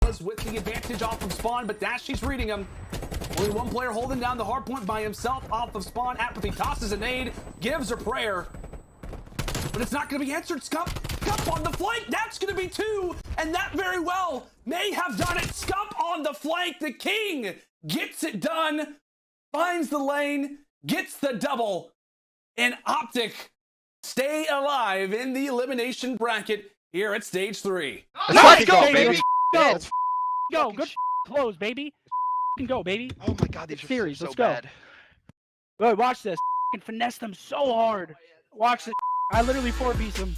Guerrillas with the advantage off of spawn, but Dashy's reading him. Only one player holding down the hardpoint by himself off of spawn. aBeZy tosses a nade, gives a prayer, but it's not going to be answered. Scump on the flank. That's going to be two, and that very well may have done it. Scump on the flank. The king gets it done, finds the lane, gets the double, and OpTic stay alive in the elimination bracket here at stage 3. Let's go, baby. Let's go. Good close, baby. Go, baby. Oh my God, these are so bad. Go, watch this. Finesse them so hard. Watch this. I literally 4-piece them.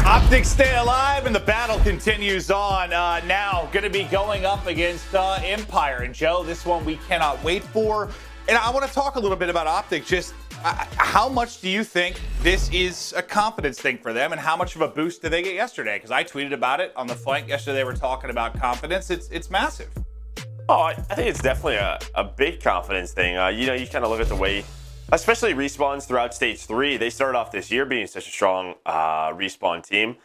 OpTic stay alive, and the battle continues on. Now, going to be going up against Empire. And Joe, this one we cannot wait for. And I want to talk a little bit about OpTic. Just how much do you think this is a confidence thing for them, and how much of a boost did they get yesterday? Because I tweeted about it on the flank yesterday. They were talking about confidence. It's massive. Oh, I think it's definitely a big confidence thing. You know, you kind of look at the way, especially respawns throughout stage 3. They started off this year being such a strong respawn team.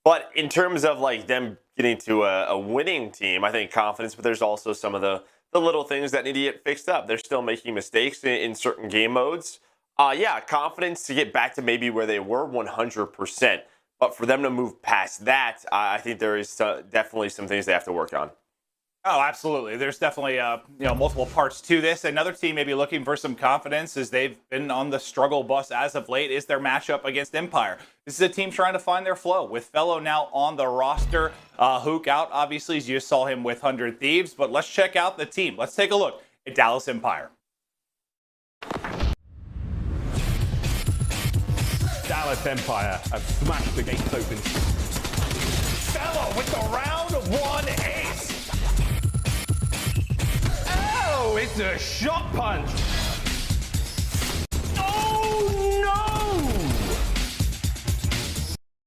But in terms of like them getting to a winning team, I think confidence, but there's also some of the little things that need to get fixed up. They're still making mistakes in certain game modes. Yeah, confidence to get back to maybe where they were 100%. But for them to move past that, I think there is definitely some things they have to work on. Oh, absolutely. There's definitely multiple parts to this. Another team maybe looking for some confidence, as they've been on the struggle bus as of late, is their matchup against Empire. This is a team trying to find their flow, with FeLo now on the roster. Hook out, obviously, as you saw him with 100 Thieves. But let's check out the team. Let's take a look at Dallas Empire. Dallas Empire have smashed the gates open. FeLo with the round 1 ace. Oh, it's a shot punch. Oh, no!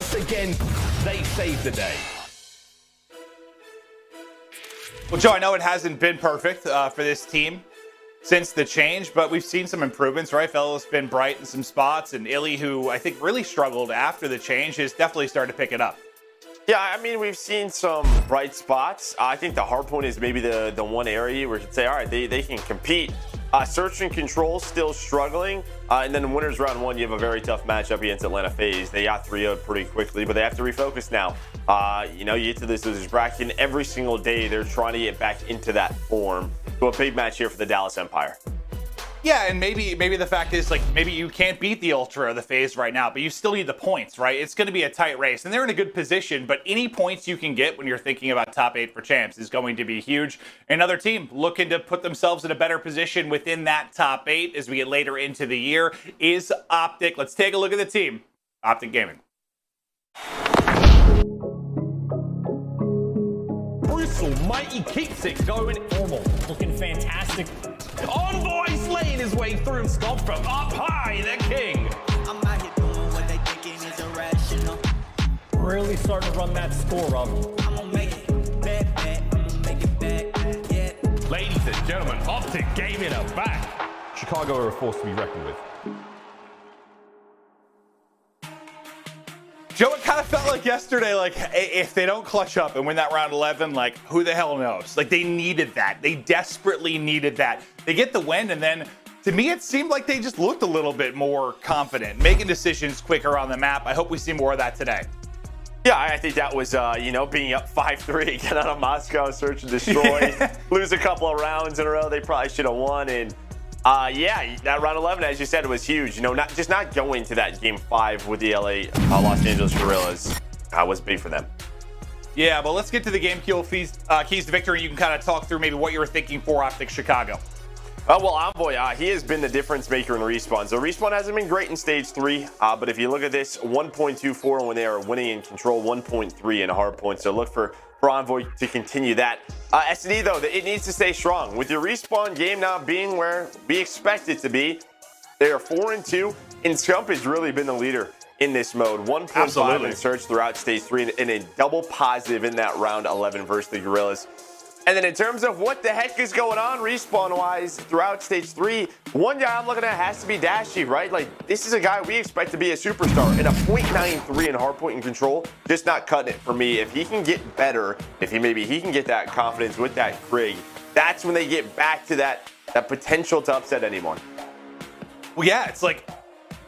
Once again, they saved the day. Well, Joe, I know it hasn't been perfect for this team since the change, but we've seen some improvements, right? FeLo's been bright in some spots, and iLLeY, who I think really struggled after the change, has definitely started to pick it up. Yeah, I mean, we've seen some bright spots. I think the hardpoint is maybe the one area where you could say, all right, they can compete. Search and Control still struggling. And then winners round 1, you have a very tough matchup against Atlanta FaZe. They got 3-0'd pretty quickly, but they have to refocus now. You know, you get to this losers bracket, and every single day they're trying to get back into that form. So a big match here for the Dallas Empire. Yeah, and maybe the fact is, like, maybe you can't beat the Ultra or the FaZe right now, but you still need the points, right? It's going to be a tight race, and they're in a good position, but any points you can get when you're thinking about top 8 for champs is going to be huge. Another team looking to put themselves in a better position within that top 8 as we get later into the year is OpTic. Let's take a look at the team. OpTic Gaming. Mighty keeps it going normal. Looking fantastic. Envoy slaying his way through. Scump from up high, the king. I'm out here doing what they thinking is irrational. Really starting to run that score up. I'm gonna make it back. I'm gonna make it back. Yeah. Ladies and gentlemen, OpTic Gaming are back. Chicago are a force to be reckoned with. Joe, it kind of felt like yesterday, like, if they don't clutch up and win that round 11, like, who the hell knows? Like, they needed that. They desperately needed that. They get the win, and then, to me, it seemed like they just looked a little bit more confident, making decisions quicker on the map. I hope we see more of that today. Yeah, I think that was, you know, being up 5-3, get out of Moscow, search and destroy, lose a couple of rounds in a row. They probably should have won, and yeah, that round 11, as you said, was huge. You know, not going to that game 5 with the Los Angeles Guerrillas was big for them. Yeah, but let's get to the game keys to victory. You can kind of talk through maybe what you were thinking for OpTic Chicago. Well, Envoy, he has been the difference maker in Respawn. So Respawn hasn't been great in stage 3, but if you look at this, 1.24 when they are winning in control, 1.3 in hardpoint. So look for Envoy to continue that. S&D, though, it needs to stay strong. With your Respawn game now being where we expect it to be, they are 4-2, and Scump has really been the leader in this mode. 1.5 in search throughout stage 3, and a double positive in that round 11 versus the Guerrillas. And then in terms of what the heck is going on respawn-wise throughout Stage 3, one guy I'm looking at has to be Dashy, right? Like, this is a guy we expect to be a superstar. And a .93 in hardpoint and control, just not cutting it for me. If he can get better, if maybe he can get that confidence with that Krig, that's when they get back to that potential to upset anyone. Well, yeah, it's like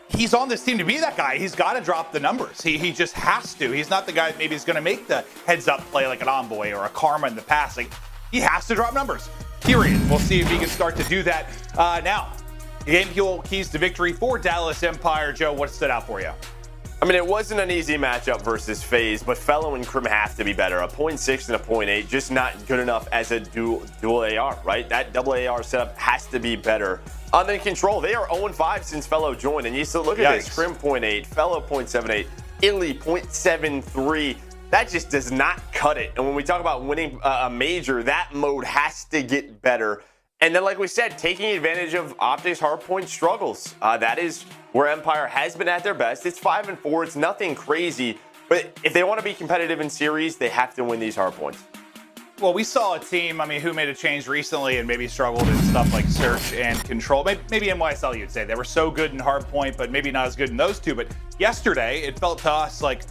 he's on this team to be that guy. He's got to drop the numbers. He just has to. He's not the guy that maybe is going to make the heads-up play like an Envoy or a Karma in the past. Like, he has to drop numbers, period. We'll see if he can start to do that. Now, game fuel keys to victory for Dallas Empire. Joe, what stood out for you? I mean, it wasn't an easy matchup versus FaZe, but FeLo and Crim have to be better. A .6 and a .8, just not good enough as a dual AR, right? That double AR setup has to be better. Then Control, they are 0-5 since FeLo joined, and you still look at this. Crim .8, FeLo .78, iLLeY .73. That just does not cut it. And when we talk about winning a major, that mode has to get better. And then, like we said, taking advantage of OpTic's hardpoint struggles. That is where Empire has been at their best. It's 5-4. It's nothing crazy. But if they want to be competitive in series, they have to win these hardpoints. Well, we saw a team, I mean, who made a change recently and maybe struggled in stuff like Search and Control. Maybe NYSL, you'd say. They were so good in hardpoint, but maybe not as good in those two. But yesterday, it felt to us like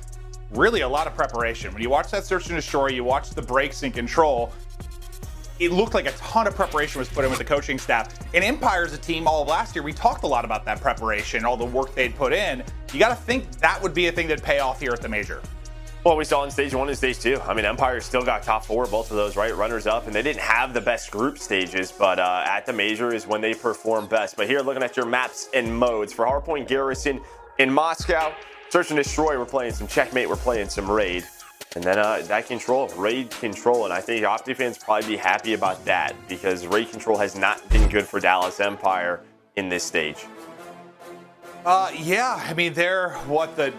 really a lot of preparation. When you watch that Search and Destroy, you watch the breaks in Control, it looked like a ton of preparation was put in with the coaching staff. And Empire's a team all of last year, we talked a lot about that preparation, all the work they'd put in. You got to think that would be a thing that'd pay off here at the major. Well, we saw in Stage 1 and Stage 2. I mean, Empire still got top 4, both of those, right? Runners up, and they didn't have the best group stages, but at the major is when they perform best. But here, looking at your maps and modes, for Hardpoint Garrison in Moscow, Search and Destroy, we're playing some Checkmate, we're playing some Raid. And then that Control, Raid Control, and I think Optic fans probably be happy about that because Raid Control has not been good for Dallas Empire in this stage. Yeah, I mean, they're what, the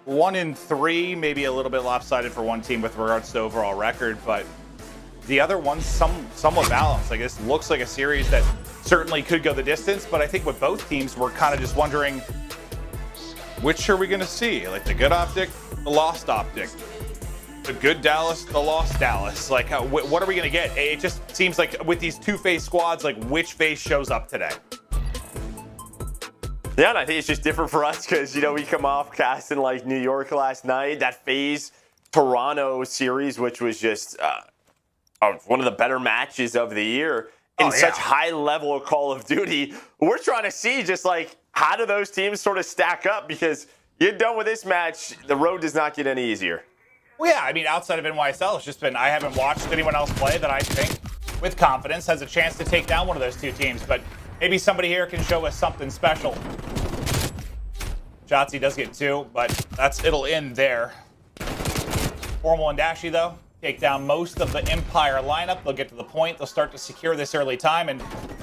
1-3, maybe a little bit lopsided for one team with regards to overall record, but the other one's somewhat balanced. Like, this looks like a series that certainly could go the distance, but I think with both teams, we're kind of just wondering, which are we going to see? Like, the good Optic, the lost Optic, the good Dallas, the lost Dallas. Like, what are we going to get? It just seems like with these two FaZe squads, like, which FaZe shows up today? Yeah, and I think it's just different for us because, you know, we come off casting like New York last night, that FaZe Toronto series, which was just one of the better matches of the year in such high level of Call of Duty. We're trying to see just like, how do those teams sort of stack up? Because you're done with this match, the road does not get any easier. Well, yeah, I mean, outside of NYSL, it's just been, I haven't watched anyone else play that I think, with confidence, has a chance to take down one of those two teams. But maybe somebody here can show us something special. Shotzzy does get 2, but it'll end there. Formal and Dashy, though, take down most of the Empire lineup. They'll get to the point. They'll start to secure this early time. And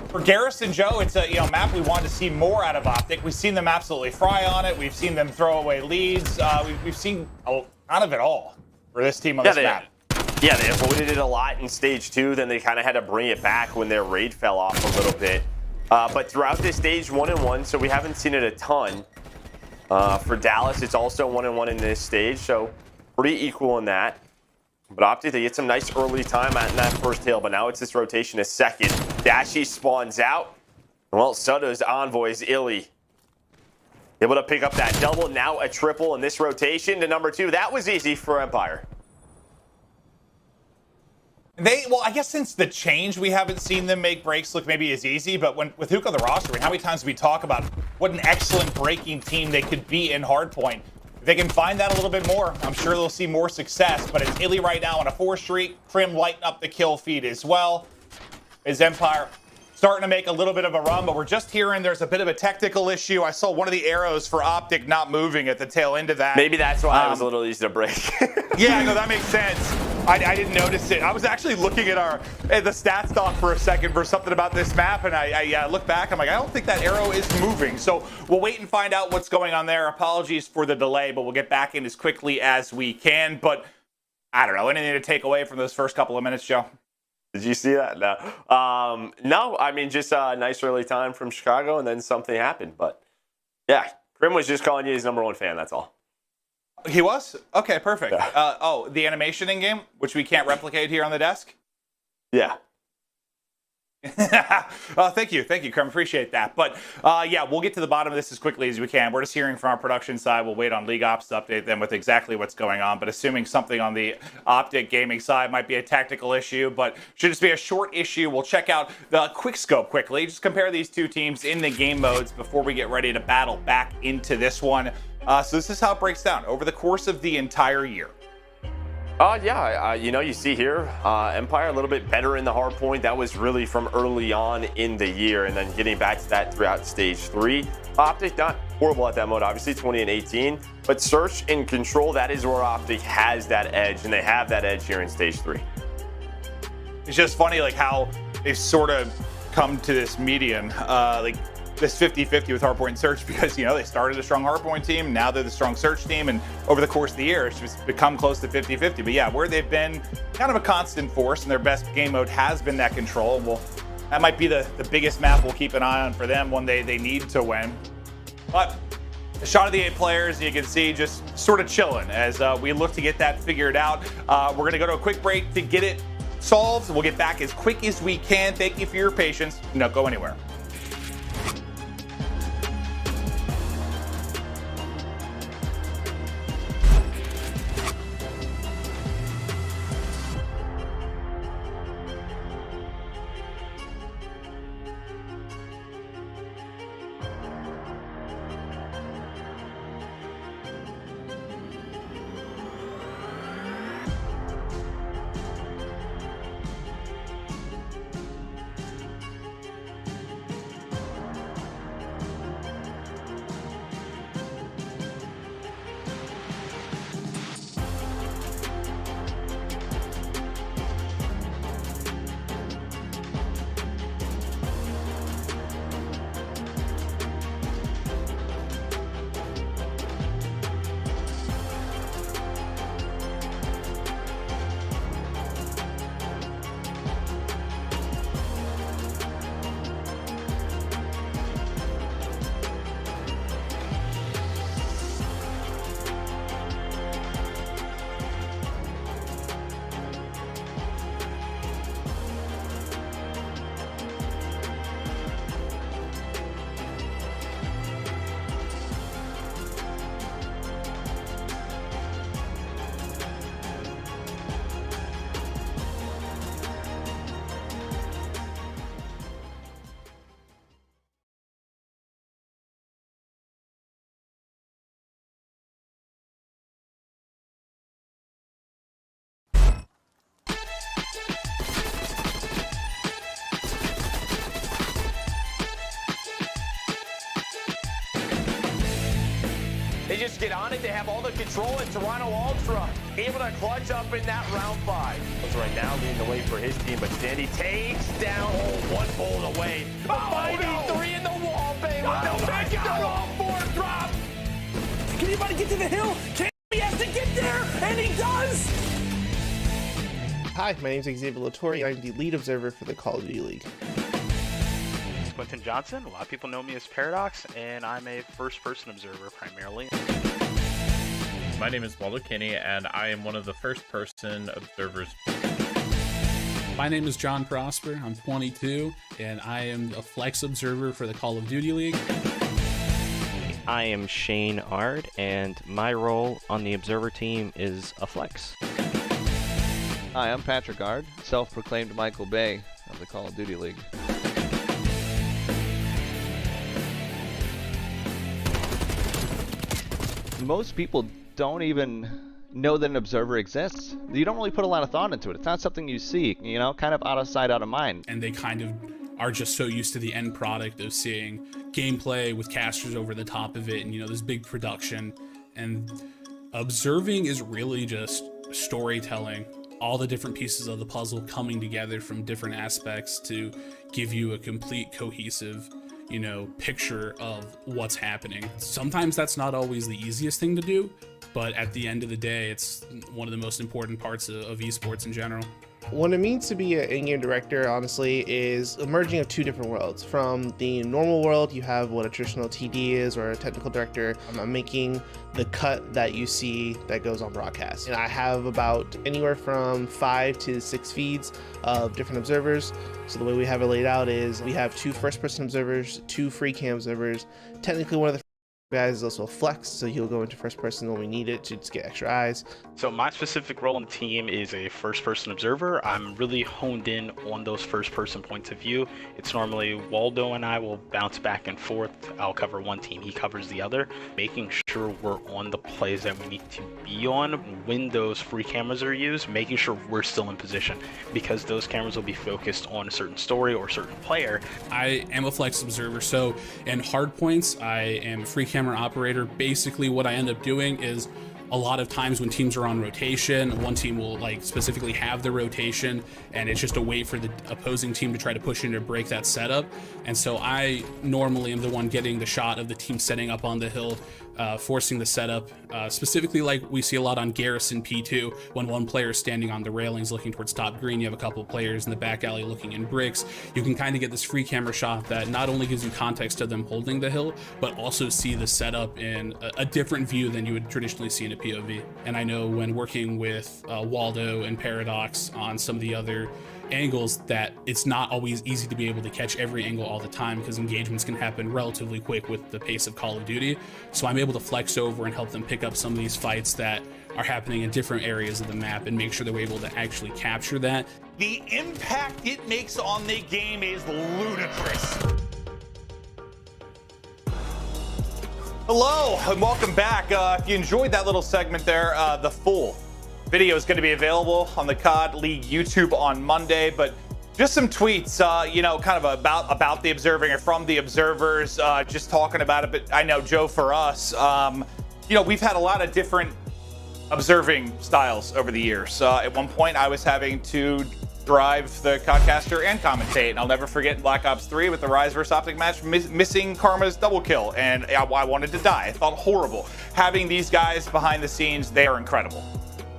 for Garrison, Joe, it's a map we wanted to see more out of Optic. We've seen them absolutely fry on it. We've seen them throw away leads. We've seen a lot of it all for this team on this map. Yeah, they avoided it a lot in Stage 2. Then they kind of had to bring it back when their raid fell off a little bit. But throughout this Stage 1-1, so we haven't seen it a ton. For Dallas, it's also 1-1 in this stage, so pretty equal in that. But Optic, they get some nice early time in that first hill, but now it's this rotation a second. Dashy spawns out. Well, so does Envoy's iLLeY. Able to pick up that double, now a triple in this rotation to number 2. That was easy for Empire. Well, I guess since the change, we haven't seen them make breaks look maybe as easy, but with Hook on the roster, I mean, how many times do we talk about what an excellent breaking team they could be in Hardpoint? If they can find that a little bit more, I'm sure they'll see more success, but it's iLLeY right now on a 4 streak. Crim lighting up the kill feed as well. Is Empire starting to make a little bit of a run, but we're just hearing there's a bit of a technical issue. I saw one of the arrows for Optic not moving at the tail end of that. Maybe that's why it was a little easy to break. Yeah, no, that makes sense. I didn't notice it. I was actually looking at the stats doc for a second for something about this map, and I look back. I'm like, I don't think that arrow is moving. So we'll wait and find out what's going on there. Apologies for the delay, but we'll get back in as quickly as we can. But I don't know, anything to take away from those first couple of minutes, Joe? Did you see that? No. No, I mean, just a nice early time from Chicago, and then something happened. But yeah, Crim was just calling you his #1 fan, that's all. He was? Okay, perfect. Yeah. The animation in-game, which we can't replicate here on the desk? Yeah. Thank you, Crum. Appreciate that. But yeah, we'll get to the bottom of this as quickly as we can. We're just hearing from our production side. We'll wait on League Ops to update them with exactly what's going on. But assuming something on the Optic Gaming side might be a tactical issue, but should just be a short issue. We'll check out the quick scope quickly. Just compare these two teams in the game modes before we get ready to battle back into this one. So this is how it breaks down over the course of the entire year. Yeah, you know, you see here, Empire a little bit better in the hard point. That was really from early on in the year, and then getting back to that throughout stage 3. Optic, not horrible at that mode, obviously 20 and 18, but search and control, that is where Optic has that edge, and they have that edge here in stage 3. It's just funny, like, how they've sort of come to this median, like this 50-50 with hardpoint and search, because, you know, they started a strong hardpoint team, now they're the strong search team, and over the course of the year, it's just become close to 50-50. But yeah, where they've been kind of a constant force, and their best game mode has been that control. Well, that might be the biggest map we'll keep an eye on for them when they need to win. But the shot of the 8 players, you can see, just sort of chilling as we look to get that figured out. We're going to go to a quick break to get it solved. We'll get back as quick as we can. Thank you for your patience. Don't go anywhere. They just get on it. They have all the control, and Toronto Ultra able to clutch up in that round 5. Looks right now leading the way for his team, but Standy takes down one bullet away. A 5v3 in the wall, baby. They'll pick out all 4 drop. Can anybody get to the hill? He has to get there, and he does! Hi, my name is Xavier Latorre. I'm the lead observer for the Call of Duty League. Quentin Johnson. A lot of people know me as Paradox, and I'm a first-person observer primarily. My name is Waldo Kinney, and I am one of the first-person observers. My name is John Prosper. I'm 22, and I am a flex observer for the Call of Duty League. I am Shane Ard, and my role on the observer team is a flex. Hi, I'm Patrick Ard, self-proclaimed Michael Bay of the Call of Duty League. Most people don't even know that an observer exists. You don't really put a lot of thought into it. It's not something you see, you know, kind of out of sight, out of mind. And they kind of are just so used to the end product of seeing gameplay with casters over the top of it and, you know, this big production. And observing is really just storytelling, all the different pieces of the puzzle coming together from different aspects to give you a complete cohesive, you know, picture of what's happening. Sometimes that's not always the easiest thing to do, but at the end of the day, it's one of the most important parts of esports in general. What it means to be an in-game director, honestly, is a merging of two different worlds. From the normal world, you have what a traditional TD is, or a technical director. I'm making the cut that you see that goes on broadcast. And I have about anywhere from 5 to 6 feeds of different observers. So the way we have it laid out is we have 2 first-person observers, 2 free cam observers. Technically, one of the guys is also a flex, so he'll go into first person when we need it to just get extra eyes. So my specific role in the team is a first-person observer. I'm really honed in on those first-person points of view. It's normally Waldo and I will bounce back and forth. I'll cover one team, he covers the other, making sure we're on the plays that we need to be on when those free cameras are used, making sure we're still in position, because those cameras will be focused on a certain story or a certain player. I am a flex observer, so in hard points, I am a free camera operator. Basically what I end up doing is a lot of times when teams are on rotation, one team will like specifically have the rotation, and it's just a way for the opposing team to try to push in to break that setup. And so I normally am the one getting the shot of the team setting up on the hill, forcing the setup, specifically like we see a lot on Garrison P2, when one player is standing on the railings looking towards top green, you have a couple of players in the back alley looking in bricks. You can kind of get this free camera shot that not only gives you context to them holding the hill, but also see the setup in a different view than you would traditionally see in a POV. And I know when working with Waldo and Paradox on some of the other angles that it's not always easy to be able to catch every angle all the time, because engagements can happen relatively quick with the pace of Call of Duty. So I'm able to flex over and help them pick up some of these fights that are happening in different areas of the map and make sure that we're able to actually capture that. The impact it makes on the game is ludicrous. Hello and welcome back. If you enjoyed that little segment there, the full video is going to be available on the COD League YouTube on Monday, but just some tweets, you know, kind of about the observing or from the observers, just talking about it. But I know, Joe, for us, you know, we've had a lot of different observing styles over the years. At one point, I was having to drive the Codcaster and commentate, and I'll never forget Black Ops 3 with the Rise vs Optic match, missing Karma's double kill, and I wanted to die. I felt horrible. Having these guys behind the scenes, they are incredible.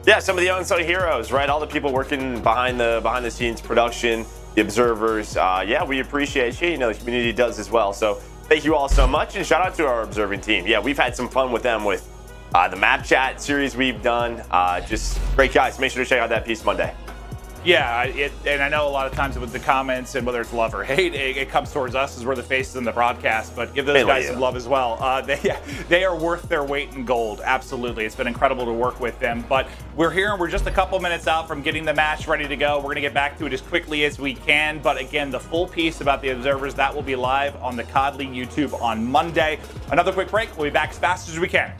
Yeah, some of the unsung heroes, right? All the people working behind the scenes production, the observers. Yeah, we appreciate you. You know, the community does as well. So thank you all so much, and shout out to our observing team. Yeah, we've had some fun with them with the map chat series we've done. Just great guys. Make sure to check out that piece Monday. Yeah, and I know a lot of times with the comments and whether it's love or hate, it comes towards us as we're the faces in the broadcast, but give those guys some love as well. They are worth their weight in gold, absolutely. It's been incredible to work with them, but we're here and we're just a couple minutes out from getting the match ready to go. We're going to get back to it as quickly as we can, but again, the full piece about the observers, that will be live on the COD League YouTube on Monday. Another quick break. We'll be back as fast as we can.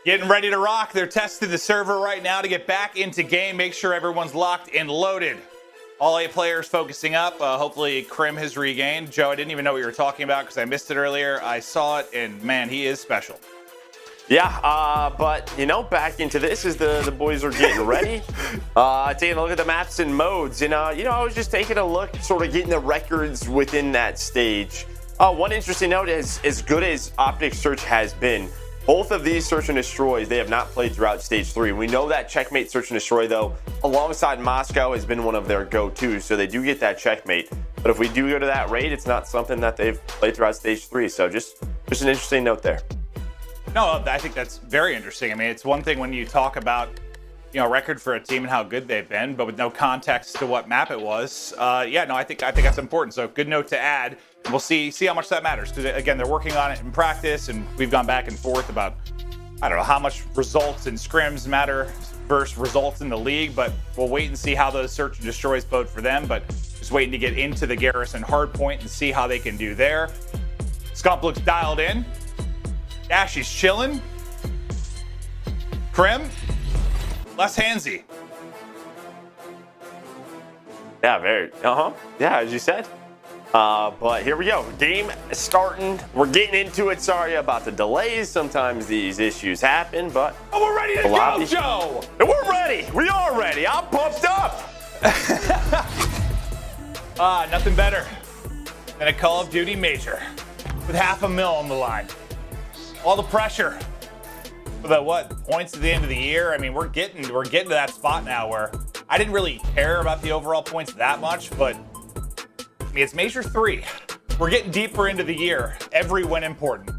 Getting ready to rock. They're testing the server right now to get back into game. Make sure everyone's locked and loaded. All 8 players focusing up. Hopefully Crim has regained. Joe, I didn't even know what you were talking about because I missed it earlier. I saw it, and man, he is special. Yeah, but, you know, back into this as the boys are getting ready. Taking a look at the maps and modes. And, you know, I was just taking a look, sort of getting the records within that stage. One interesting note is, as good as Optic Search has been, both of these Search and Destroys, they have not played throughout Stage 3. We know that Checkmate Search and Destroy, though, alongside Moscow, has been one of their go-tos, so they do get that Checkmate. But if we do go to that raid, it's not something that they've played throughout Stage 3, so just an interesting note there. No, I think that's very interesting. I mean, it's one thing when you talk about, you know, record for a team and how good they've been, but with no context to what map it was. Yeah, no, I think that's important. So good note to add. We'll see how much that matters. Because again, they're working on it in practice, and we've gone back and forth about, I don't know, how much results in scrims matter versus results in the league. But we'll wait and see how those search and destroys bode for them. But just waiting to get into the Garrison Hardpoint and see how they can do there. Scump looks dialed in. Dashy's chilling. Crim, less handsy. Yeah, very. Yeah, as you said. But here we go. Game starting. We're getting into it. Sorry about the delays. Sometimes these issues happen, but we're ready to go, Joe. And we're ready. We are ready. I'm pumped up. Nothing better than a Call of Duty major with $500,000 on the line. All the pressure for the points at the end of the year. I mean, we're getting to that spot now where I didn't really care about the overall points that much, but I mean, it's Major 3. We're getting deeper into the year. Every win important.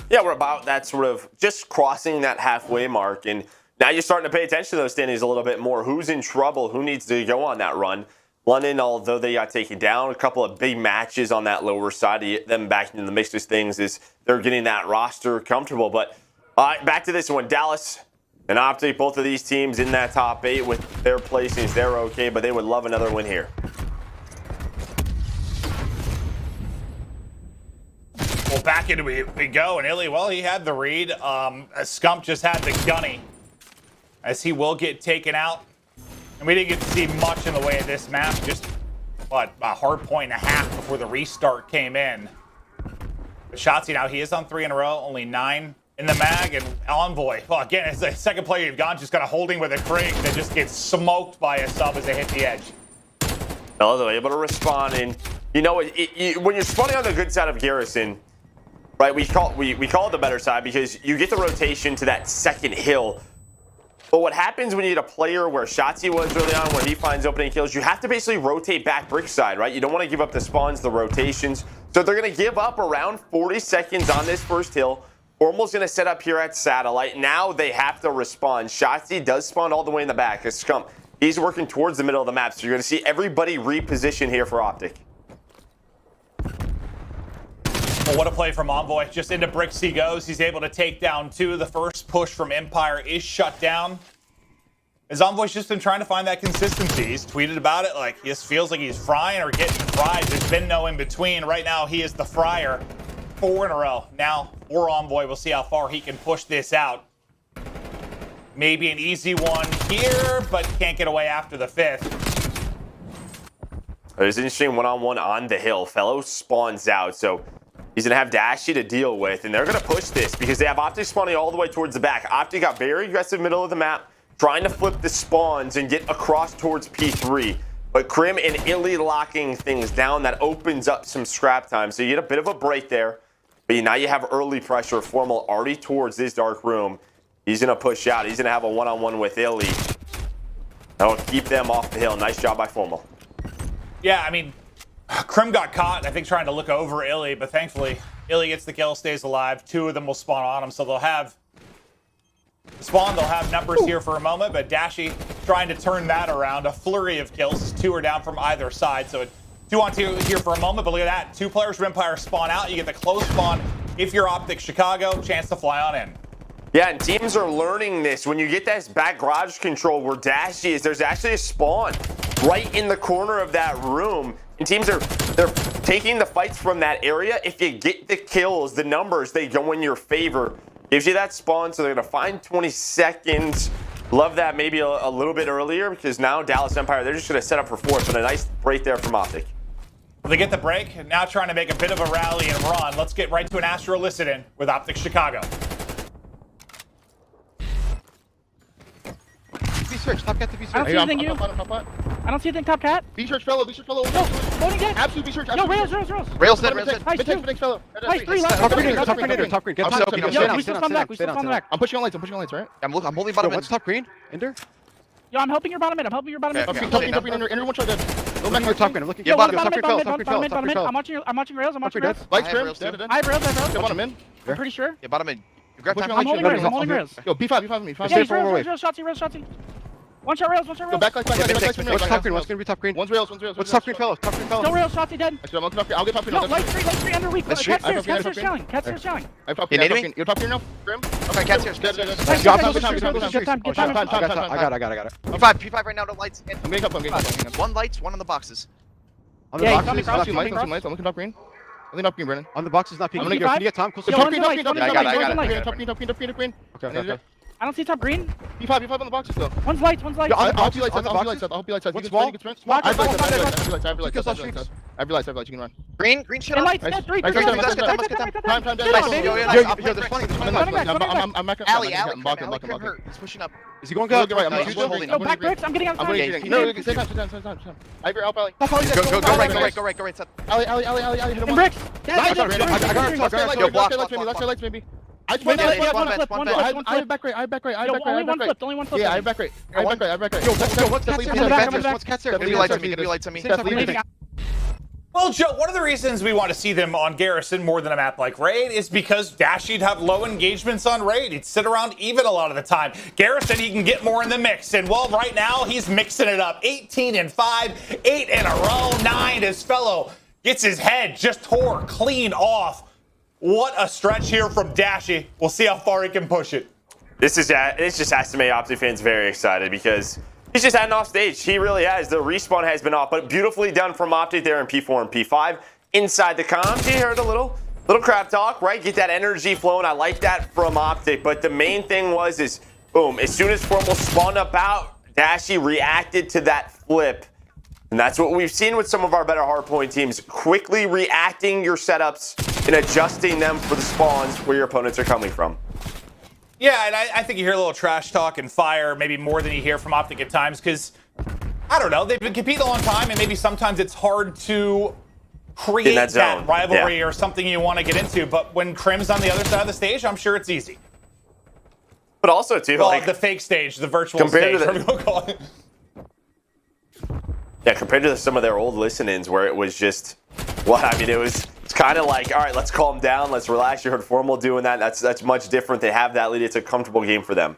Yeah, we're about that sort of just crossing that halfway mark, and now you're starting to pay attention to those standings a little bit more. Who's in trouble? Who needs to go on that run? London, although they got taken down, a couple of big matches on that lower side to get them back into the mix of things is they're getting that roster comfortable. But back to this one, Dallas and Optic, both of these teams in that top 8 with their placings. They're okay, but they would love another win here. Well, back into we go, and iLLeY, well, he had the read. Scump just had the gunny, as he will get taken out. And we didn't get to see much in the way of this map. Just, a hard point and a half before the restart came in. But Shotzzy now, he is on 3 in a row, only 9 in the mag. And Envoy, well, again, as the second player you've gone, just kind of holding with a Krig that just gets smoked by a sub as they hit the edge. Well, they're able to respond. And, you know, when you're spawning on the good side of Garrison, right, we call it the better side because you get the rotation to that second hill. But what happens when you get a player where Shotzzy was early on, where he finds opening kills, you have to basically rotate back brick side, right? You don't want to give up the spawns, the rotations. So they're going to give up around 40 seconds on this first hill. Formal's going to set up here at Satellite. Now they have to respond. Shotzzy does spawn all the way in the back. As Scump, he's working towards the middle of the map. So you're going to see everybody reposition here for Optic. Well, what a play from Envoy. Just into bricks he goes. He's able to take down 2. The first push from Empire is shut down. As Envoy's just been trying to find that consistency. He's tweeted about it like he just feels like he's frying or getting fried. There's been no in between. Right now, he is the fryer. 4 in a row. Now, for Envoy, we'll see how far he can push this out. Maybe an easy one here, but can't get away after the 5th. There's an interesting one-on-one on the hill. FeLo spawns out, so he's going to have Dashy to deal with, and they're going to push this because they have Optic spawning all the way towards the back. Optic got very aggressive middle of the map, trying to flip the spawns and get across towards P3. But Crim and iLLeY locking things down, that opens up some scrap time. So you get a bit of a break there, but now you have early pressure. Formal already towards this dark room. He's going to push out. He's going to have a one-on-one with iLLeY. That'll keep them off the hill. Nice job by Formal. Yeah, I mean, Crim got caught, I think, trying to look over iLLeY, but thankfully, iLLeY gets the kill, stays alive. 2 of them will spawn on him, so they'll have spawn. They'll have numbers here for a moment, but Dashy trying to turn that around. A flurry of kills. 2 are down from either side, so 2 on 2 here for a moment, but look at that. 2 players from Empire spawn out. You get the close spawn. If you're OpTic Chicago, chance to fly on in. Yeah, and teams are learning this. When you get this back garage control where Dashy is, there's actually a spawn right in the corner of that room. And teams they're taking the fights from that area. If you get the kills, the numbers, they go in your favor. gives you that spawn, so they're going to find 20 seconds. Love that maybe a little bit earlier, because now Dallas Empire, they're just going to set up for 4th, but a nice break there from OpTic. Well, they get the break, and now trying to make a bit of a rally and run. Let's get right to an Astro listen-in with OpTic Chicago. B-search, top cat to B-search. I don't see anything, you. I don't see anything, top cat. B-search, FeLo, B-search, FeLo. No, loading dead. Absolute B-search, No, absolute rails. Rails dead, rails dead. Nice, Mid-text, FeLo. Nice, 3, left. Top green, Top green. Get top green. Yo, we still spawn back, I'm pushing on lights, right? I'm holding bottom mid. What's top green? Ender? Yo, I'm helping your bottom mid. Top green, Ender, one shot dead. Go back to top green. I'm looking. Yo, bottom mid. I'm watching rails. Lights, Crimsix. I have rails. Go bottom mid. I'm pretty sure. Yeah, bottom mid. I'm holding rails. Yo, B5 on me. Yeah, rails, Shotzzy. One shot rails. Go back. What's top green? What's gonna be top green? One's rails. What's top green, FeLo? No rails, Shotzzy dead. I'll get top green. No, light 3, under weak. Cat's challenge. I have top green. You're top green now? Grim? Okay, Cat's here. Get time. I got it. P5 right now, no lights. I'm getting up. One lights, one on the boxes. On the boxes, I'm looking top green. I'm looking top green, Brennan. On the boxes, not peeking. Can you get Tom? Top green. I got it. Okay. I don't see top green. P5 on the boxes though. One's lights. I'll help you lights. What's wall? I have lights. You can run. Green shit. Lights. 3. Time. I'm aLLeY. He's pushing up. Is he going go? No, back bricks. I'm getting out of time. No, same time. I agree. Go right. aLLeY. Hit him. Bricks. I got lights maybe. I have back right. Only one flip. Yeah, I have back right. What's Cat's there? Get lights on me. Well, Joe, one of the reasons we want to see them on Garrison more than a map like Raid is because Dashy'd have low engagements on Raid. He'd sit around even a lot of the time. Garrison, he can get more in the mix. And, well, right now, he's mixing it up. 18-5, 8 in a row, 9 as FeLo gets his head just tore clean off. What a stretch here from Dashy. We'll see how far he can push it. It's just has to make OpTic fans very excited, because he's just had an off stage. He really has. The respawn has been off, but beautifully done from OpTic there in P4 and P5. Inside the comms, he heard a little crap talk, right? Get that energy flowing. I like that from OpTic, but the main thing is boom, as soon as Formal spawned up out, Dashy reacted to that flip. And that's what we've seen with some of our better hardpoint teams, quickly reacting your setups and adjusting them for the spawns where your opponents are coming from. Yeah, and I think you hear a little trash talk and fire, maybe more than you hear from OpTic at times, because, I don't know, they've been competing a long time, and maybe sometimes it's hard to create that rivalry or something you want to get into, but when Crim's on the other side of the stage, I'm sure it's easy. But also, too, well, like the fake stage, the virtual stage, whatever you call it. Yeah, compared to some of their old listen-ins where it was just, it's kind of like, all right, let's calm down, let's relax. You heard Formal doing that. That's much different. They have that lead. It's a comfortable game for them.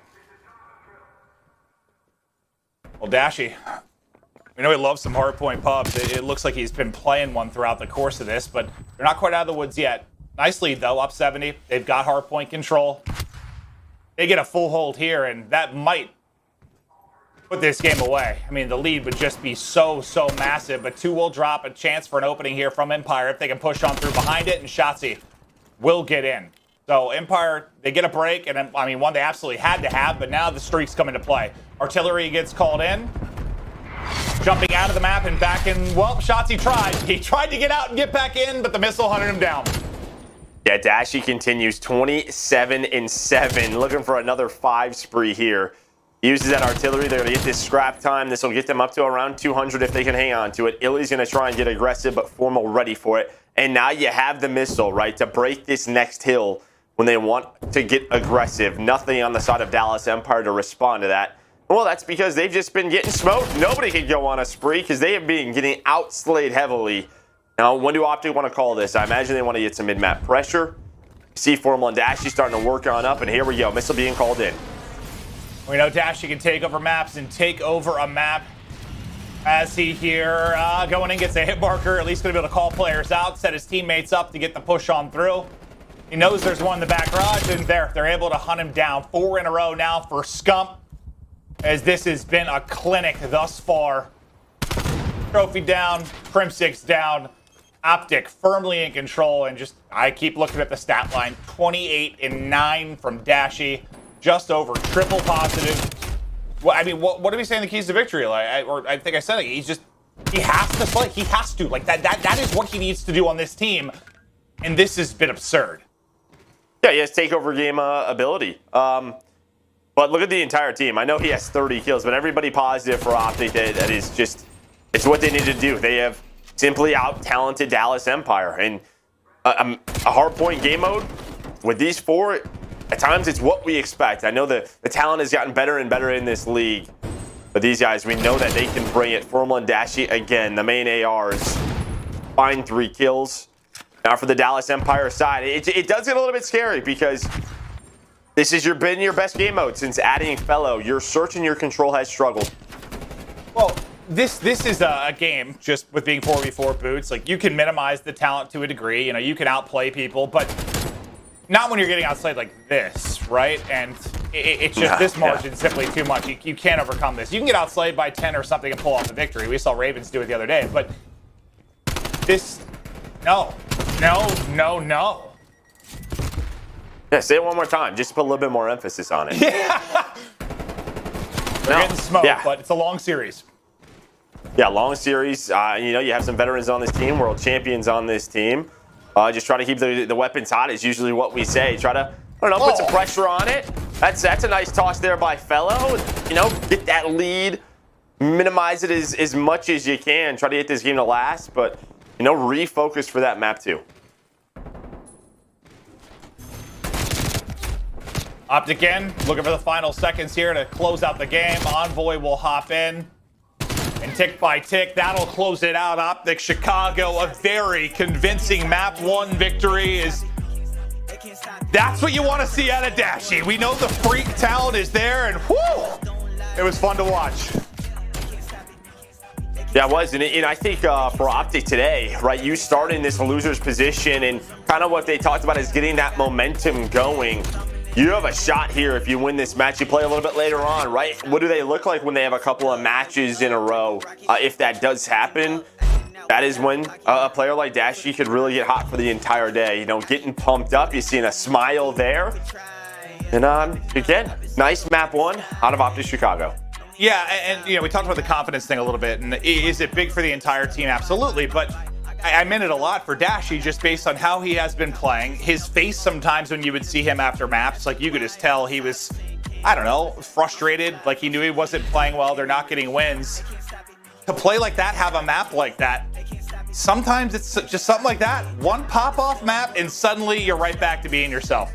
Well, Dashy, we know he loves some hardpoint pubs. It looks like he's been playing one throughout the course of this, but they're not quite out of the woods yet. Nice lead, though, up 70. They've got hardpoint control. They get a full hold here, and that might put this game away. I mean, the lead would just be so massive, but 2 will drop. A chance for an opening here from Empire if they can push on through behind it, and Shotzzy will get in. So Empire, they get a break, and I mean, one they absolutely had to have, but now the streak's come into play. Artillery gets called in. Jumping out of the map and back in. Well, Shotzzy tried. He tried to get out and get back in, but the missile hunted him down. Yeah, Dashy continues 27-7, looking for another 5 spree here. He uses that artillery. They're going to get this scrap time. This will get them up to around 200 if they can hang on to it. iLLeY's going to try and get aggressive, but Formal ready for it. And now you have the missile, right, to break this next hill when they want to get aggressive. Nothing on the side of Dallas Empire to respond to that. Well, that's because they've just been getting smoked. Nobody can go on a spree because they have been getting outslayed heavily. Now, when do OpTic want to call this? I imagine they want to get some mid-map pressure. See Formal and Dashy starting to work on up, and here we go. Missile being called in. We know Dashy can take over maps and take over a map. As he here going in, gets a hit marker, at least going to be able to call players out, set his teammates up to get the push on through. He knows there's one in the back garage, and they're able to hunt him down. 4 in a row now for Scump, as this has been a clinic thus far. Trophy down, Crimsix down. OpTic firmly in control, and just, I keep looking at the stat line, 28 and 9 from Dashy, just over triple positive. Well, I mean, what are we saying the keys to victory? Like, I think I said it. He has to play. He has to. Like, that is what he needs to do on this team, and this has been absurd. Yeah, he has takeover game ability. But look at the entire team. I know he has 30 kills, but everybody positive for OpTic. That is just, it's what they need to do. They have simply out-talented Dallas Empire. And a hardpoint game mode with these four, at times it's what we expect. I know the talent has gotten better and better in this league. But these guys, we know that they can bring it. Formal and Dashy, again, the main ARs, find 3 kills. Now for the Dallas Empire side, it does get a little bit scary because this has been your best game mode since adding FeLo. Your search and your control has struggled. Well, this is a game just with being 4v4 boots. Like, you can minimize the talent to a degree. You know, you can outplay people, but not when you're getting outplayed like this, right? And it's just this margin simply too much. You can't overcome this. You can get outplayed by 10 or something and pull off the victory. We saw Ravens do it the other day, but this, no. Yeah, say it one more time. Just put a little bit more emphasis on it. Yeah. They're getting smoked, but it's a long series. Yeah, long series. You know, you have some veterans on this team, world champions on this team. Just try to keep the weapons hot is usually what we say. Try to, I don't know, put some pressure on it. That's a nice toss there by FeLo. You know, get that lead, minimize it as much as you can. Try to get this game to last, but, you know, refocus for that map too. OpTic again, looking for the final seconds here to close out the game. Envoy will hop in. And tick by tick, that'll close it out. OpTic Chicago, a very convincing map 1 victory. That's what you want to see out of Dashy. We know the freak talent is there, and whoo! It was fun to watch. Yeah, it was, and I think for OpTic today, right, you start in this loser's position, and kind of what they talked about is getting that momentum going. You have a shot here if you win this match. You play a little bit later on, right? What do they look like when they have a couple of matches in a row? If that does happen, that is when a player like Dashy could really get hot for the entire day. You know, getting pumped up. You're seeing a smile there. And again, nice map 1 out of OpTic Chicago. Yeah, and you know, we talked about the confidence thing a little bit, and is it big for the entire team? Absolutely, but I meant it a lot for Dashy just based on how he has been playing. His face sometimes when you would see him after maps, like you could just tell he was, I don't know, frustrated, like he knew he wasn't playing well, they're not getting wins. To play like that, have a map like that, sometimes it's just something like that. One pop-off map and suddenly you're right back to being yourself.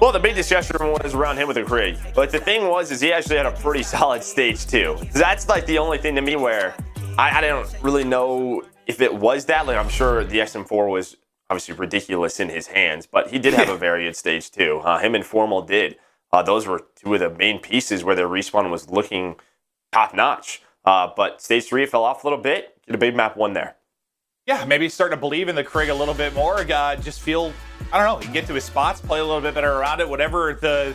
Well, the big discussion was around him with the Krig. But the thing was, he actually had a pretty solid stage 2. That's like the only thing to me where I don't really know if it was that. Like, I'm sure the XM4 was obviously ridiculous in his hands, but he did have a very good stage 2. Him and Formal did. Those were 2 of the main pieces where their respawn was looking top-notch. But stage 3, it fell off a little bit. Get a big map 1 there. Yeah, maybe starting to believe in the Krig a little bit more. Just feel, I don't know, he can get to his spots, play a little bit better around it. Whatever the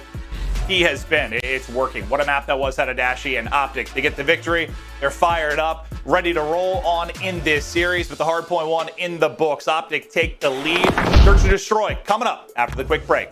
key has been, it's working. What a map that was out of Dashy and OpTic. They get the victory. They're fired up, ready to roll on in this series with the Hardpoint 1 in the books. OpTic take the lead. Search and Destroy coming up after the quick break.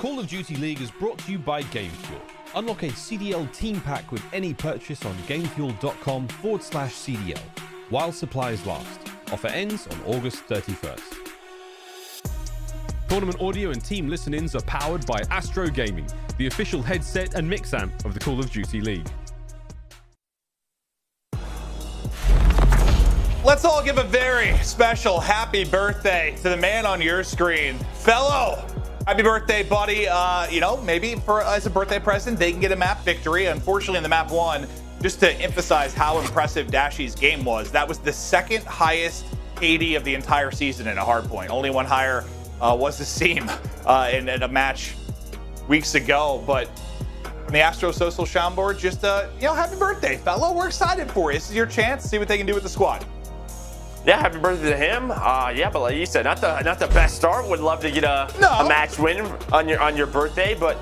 Call of Duty League is brought to you by GameFuel. Unlock a CDL team pack with any purchase on gamefuel.com/CDL while supplies last. Offer ends on August 31st. Tournament audio and team listen-ins are powered by Astro Gaming, the official headset and mix amp of the Call of Duty League. Let's all give a very special happy birthday to the man on your screen, FeLo. Happy birthday, buddy. You know, maybe as a birthday present, they can get a map victory. Unfortunately, in the map 1, just to emphasize how impressive Dashy's game was, that was the second highest KD of the entire season in a hardpoint. Only one higher was Asim in a match weeks ago. But from the Astro Social Soundboard, just, you know, happy birthday, FeLo. We're excited for you. This is your chance to see what they can do with the squad. Yeah, happy birthday to him. Yeah, but like you said, not the best start. Would love to get a match win on your birthday, but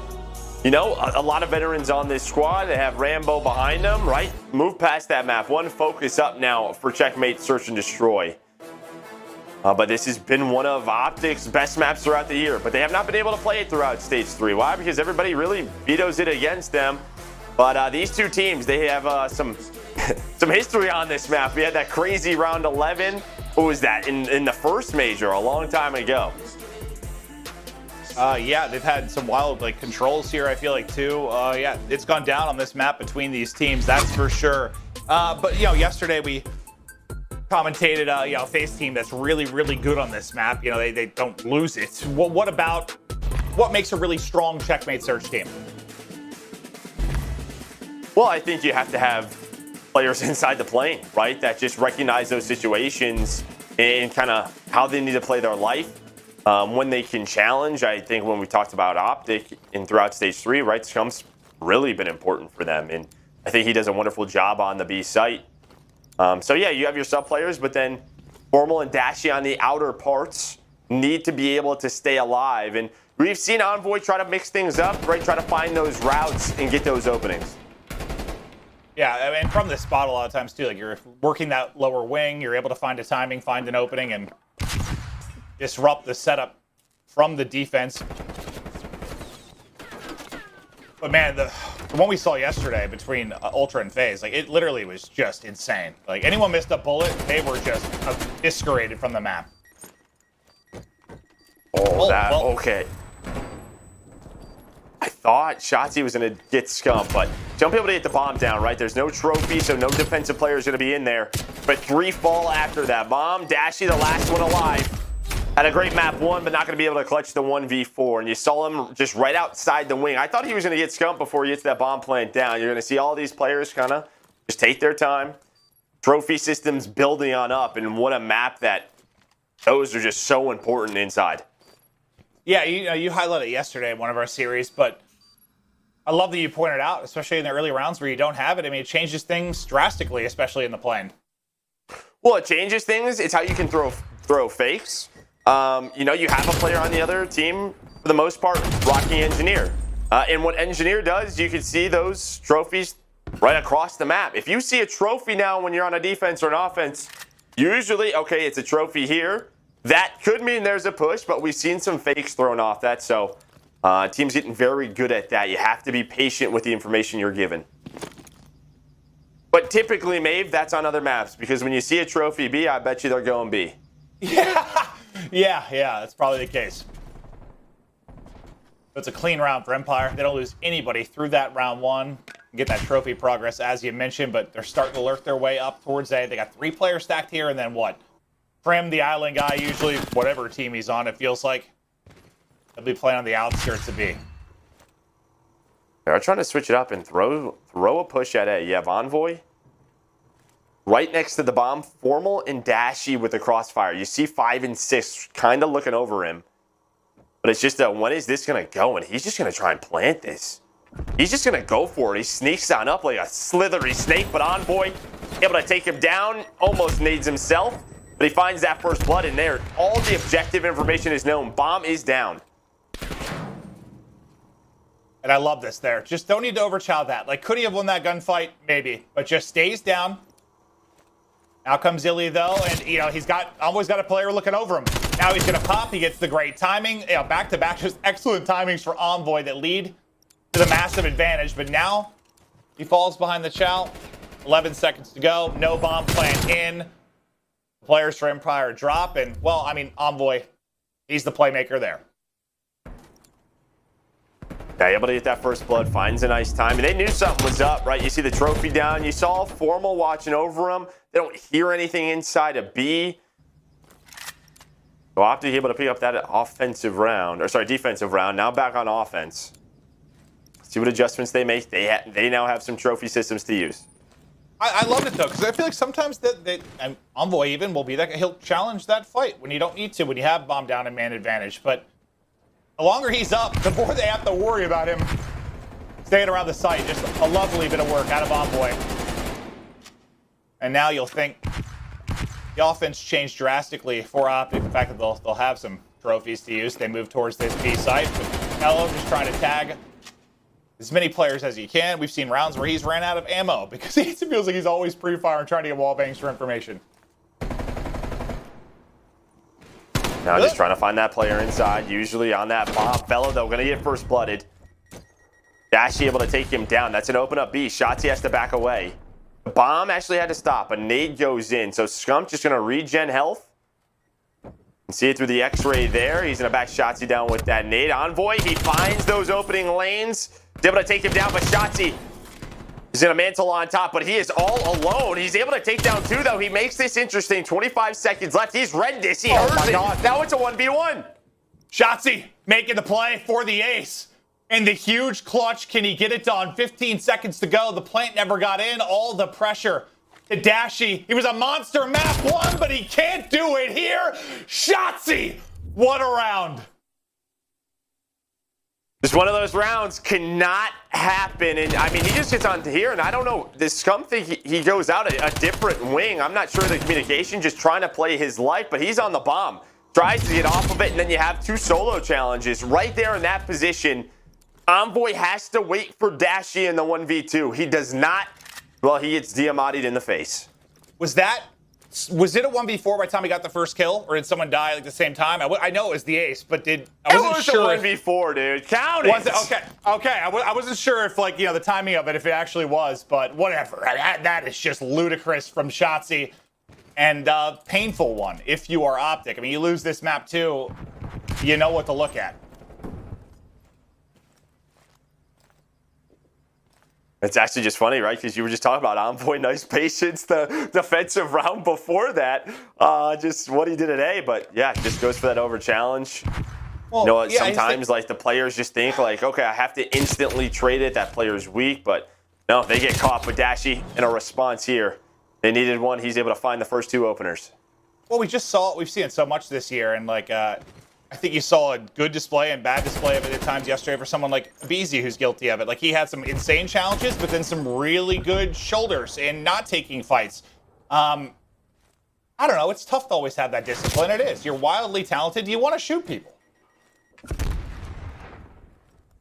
you know, a lot of veterans on this squad. They have Rambo behind them, right? Move past that map. One focus up now for Checkmate Search and Destroy. But this has been one of OpTic's best maps throughout the year, but they have not been able to play it throughout Stage 3. Why? Because everybody really vetoes it against them. But these two teams, they have some history on this map. We had that crazy round 11. What was that? In the first major a long time ago. Yeah, they've had some wild controls here, I feel like, too. Yeah, it's gone down on this map between these teams, that's for sure. But, you know, yesterday we commentated, you know, a FaZe team that's really, really good on this map. You know, they don't lose it. What makes a really strong Checkmate Search team? Well, I think you have to have players inside the plane, right? That just recognize those situations and kind of how they need to play their life. When they can challenge, I think when we talked about OpTic and throughout Stage 3, right, Scump's really been important for them. And I think he does a wonderful job on the B site. So yeah, you have your sub players, but then Formal and Dashy on the outer parts need to be able to stay alive. And we've seen Envoy try to mix things up, right? Try to find those routes and get those openings. Yeah, I mean, from this spot a lot of times, too, like you're working that lower wing, you're able to find a timing, find an opening, and disrupt the setup from the defense. But man, the one we saw yesterday between Ultra and FaZe, like it literally was just insane. Like anyone missed a bullet, they were just eviscerated from the map. Okay. I thought Shotzzy was going to get Scump, but don't be able to get the bomb down, right? There's no trophy, so no defensive player is going to be in there. But 3 fall after that bomb. Dashy, the last one alive. Had a great map 1, but not going to be able to clutch the 1v4. And you saw him just right outside the wing. I thought he was going to get Scump before he gets that bomb plant down. You're going to see all these players kind of just take their time. Trophy systems building on up, and what a map that those are just so important inside. Yeah, you highlighted it yesterday in one of our series, but I love that you pointed out, especially in the early rounds where you don't have it. I mean, it changes things drastically, especially in the plane. Well, it changes things. It's how you can throw fakes. You know, you have a player on the other team, for the most part, rocking Engineer. And what Engineer does, you can see those trophies right across the map. If you see a trophy now when you're on a defense or an offense, usually, okay, it's a trophy here. That could mean there's a push, but we've seen some fakes thrown off that, so teams getting very good at that. You have to be patient with the information you're given. But typically, Maeve, that's on other maps, because when you see a trophy B, I bet you they're going B. Yeah, that's probably the case. It's a clean round for Empire. They don't lose anybody through that round 1. Get that trophy progress, as you mentioned, but they're starting to lurk their way up towards A. They got 3 players stacked here, and then what? Prim, the iLLeY guy, usually whatever team he's on, it feels like. He'll be playing on the outskirts of B. They're trying to switch it up and throw a push at A. You have Envoy right next to the bomb, Formal and Dashy with the crossfire. You see 5 and 6 kind of looking over him. But it's just when is this going to go? And he's just going to try and plant this. He's just going to go for it. He sneaks on up like a slithery snake, but Envoy able to take him down, almost nades himself. But he finds that first blood in there. All the objective information is known. Bomb is down. And I love this there. Just don't need to overchow that. Like, could he have won that gunfight? Maybe. But just stays down. Now comes iLLeY, though. And, you know, he's always got a player looking over him. Now he's going to pop. He gets the great timing. Yeah, back-to-back, just excellent timings for Envoy that lead to the massive advantage. But now he falls behind the chow. 11 seconds to go. No bomb plant in. Players for Empire drop. And, well, I mean, Envoy, he's the playmaker there. Yeah, able to get that first blood, finds a nice time. And they knew something was up, right? You see the trophy down. You saw Formal watching over them. They don't hear anything inside of B. So Optic able to pick up that offensive round, or sorry, defensive round. Now back on offense. See what adjustments they make. They now have some trophy systems to use. I love it, though, because I feel like sometimes and Envoy even will be that he'll challenge that fight when you don't need to, when you have bomb down and man advantage. But the longer he's up, the more they have to worry about him staying around the site. Just a lovely bit of work out of Envoy. And now you'll think the offense changed drastically for Optic. The fact that they'll have some trophies to use. They move towards this B site. But FeLo just trying to tag as many players as he can. We've seen rounds where he's ran out of ammo because it feels like he's always pre-fire and trying to get wall bangs for information. Now just trying to find that player inside, usually on that bomb. FeLo, though, going to get first blooded. Dashy able to take him down. That's an open up B. Shotzzy has to back away. The bomb actually had to stop. A nade goes in. So Scump just going to regen health. You see it through the X-ray there. He's going to back Shotzzy down with that nade. Envoy, he finds those opening lanes. He's able to take him down, but Shotzzy is in a mantle on top, but he is all alone. He's able to take down two, though. He makes this interesting. 25 seconds left. He's read this. He heard it. Now it's a 1v1. Shotzzy making the play for the ace. And the huge clutch. Can he get it done? 15 seconds to go. The plant never got in. All the pressure to Dashy. He was a monster map one, but he can't do it here. Shotzzy, what a round. Just one of those rounds cannot happen. And I mean, he just gets on to here, and I don't know, this Scump thing, he goes out a different wing. I'm not sure the communication, just trying to play his life, but he's on the bomb. Tries to get off of it, and then you have two solo challenges right there in that position. Envoy has to wait for Dashy in the 1v2. He does not, well, he gets Diamati'd in the face. Was it a 1v4 by the time he got the first kill, or did someone die like the same time? I know it was the ace, but I wasn't sure. It was a 1v4, dude. Count it. Was it? Okay. I wasn't sure if, like, the timing of it, if it actually was, but whatever. That is just ludicrous from Shotzzy, and painful one if you are Optic. I mean, you lose this map too, you know what to look at. It's actually just funny, right? Because you were just talking about Envoy, nice patience, the defensive round before that. Just what he did today. But yeah, just goes for that over challenge. Well, you know what? Sometimes like the players just think like, okay, I have to instantly trade it. That player's weak, but no, they get caught with Dashy in a response here. They needed one. He's able to find the first two openers. Well, we just saw it. We've seen it so much this year, and like I think you saw a good display and bad display of it at times yesterday for someone like aBeZy who's guilty of it. Like, he had some insane challenges, but then some really good shoulders and not taking fights. I don't know. It's tough to always have that discipline. It is. You're wildly talented. You want to shoot people.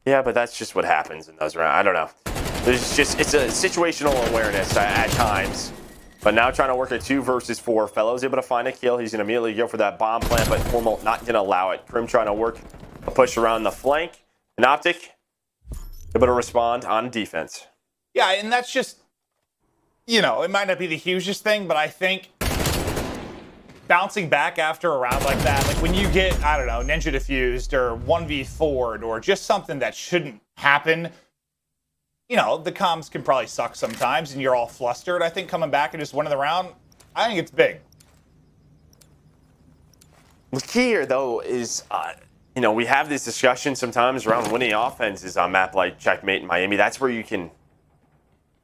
Yeah, but that's just what happens in those rounds. I don't know. It's a situational awareness at times. But now trying to work a 2 versus 4. FeLo's able to find a kill. He's going to immediately go for that bomb plant, but Formal not going to allow it. Crim trying to work a push around the flank. And Optic able to respond on defense. Yeah, and that's just, it might not be the hugest thing, but I think bouncing back after a round like that, like when you get, I don't know, ninja diffused or 1v4'd or just something that shouldn't happen, the comms can probably suck sometimes and you're all flustered. I think coming back and just winning the round, I think it's big. The key here, though, is, we have this discussion sometimes around winning offenses on map like Checkmate in Miami. That's where you can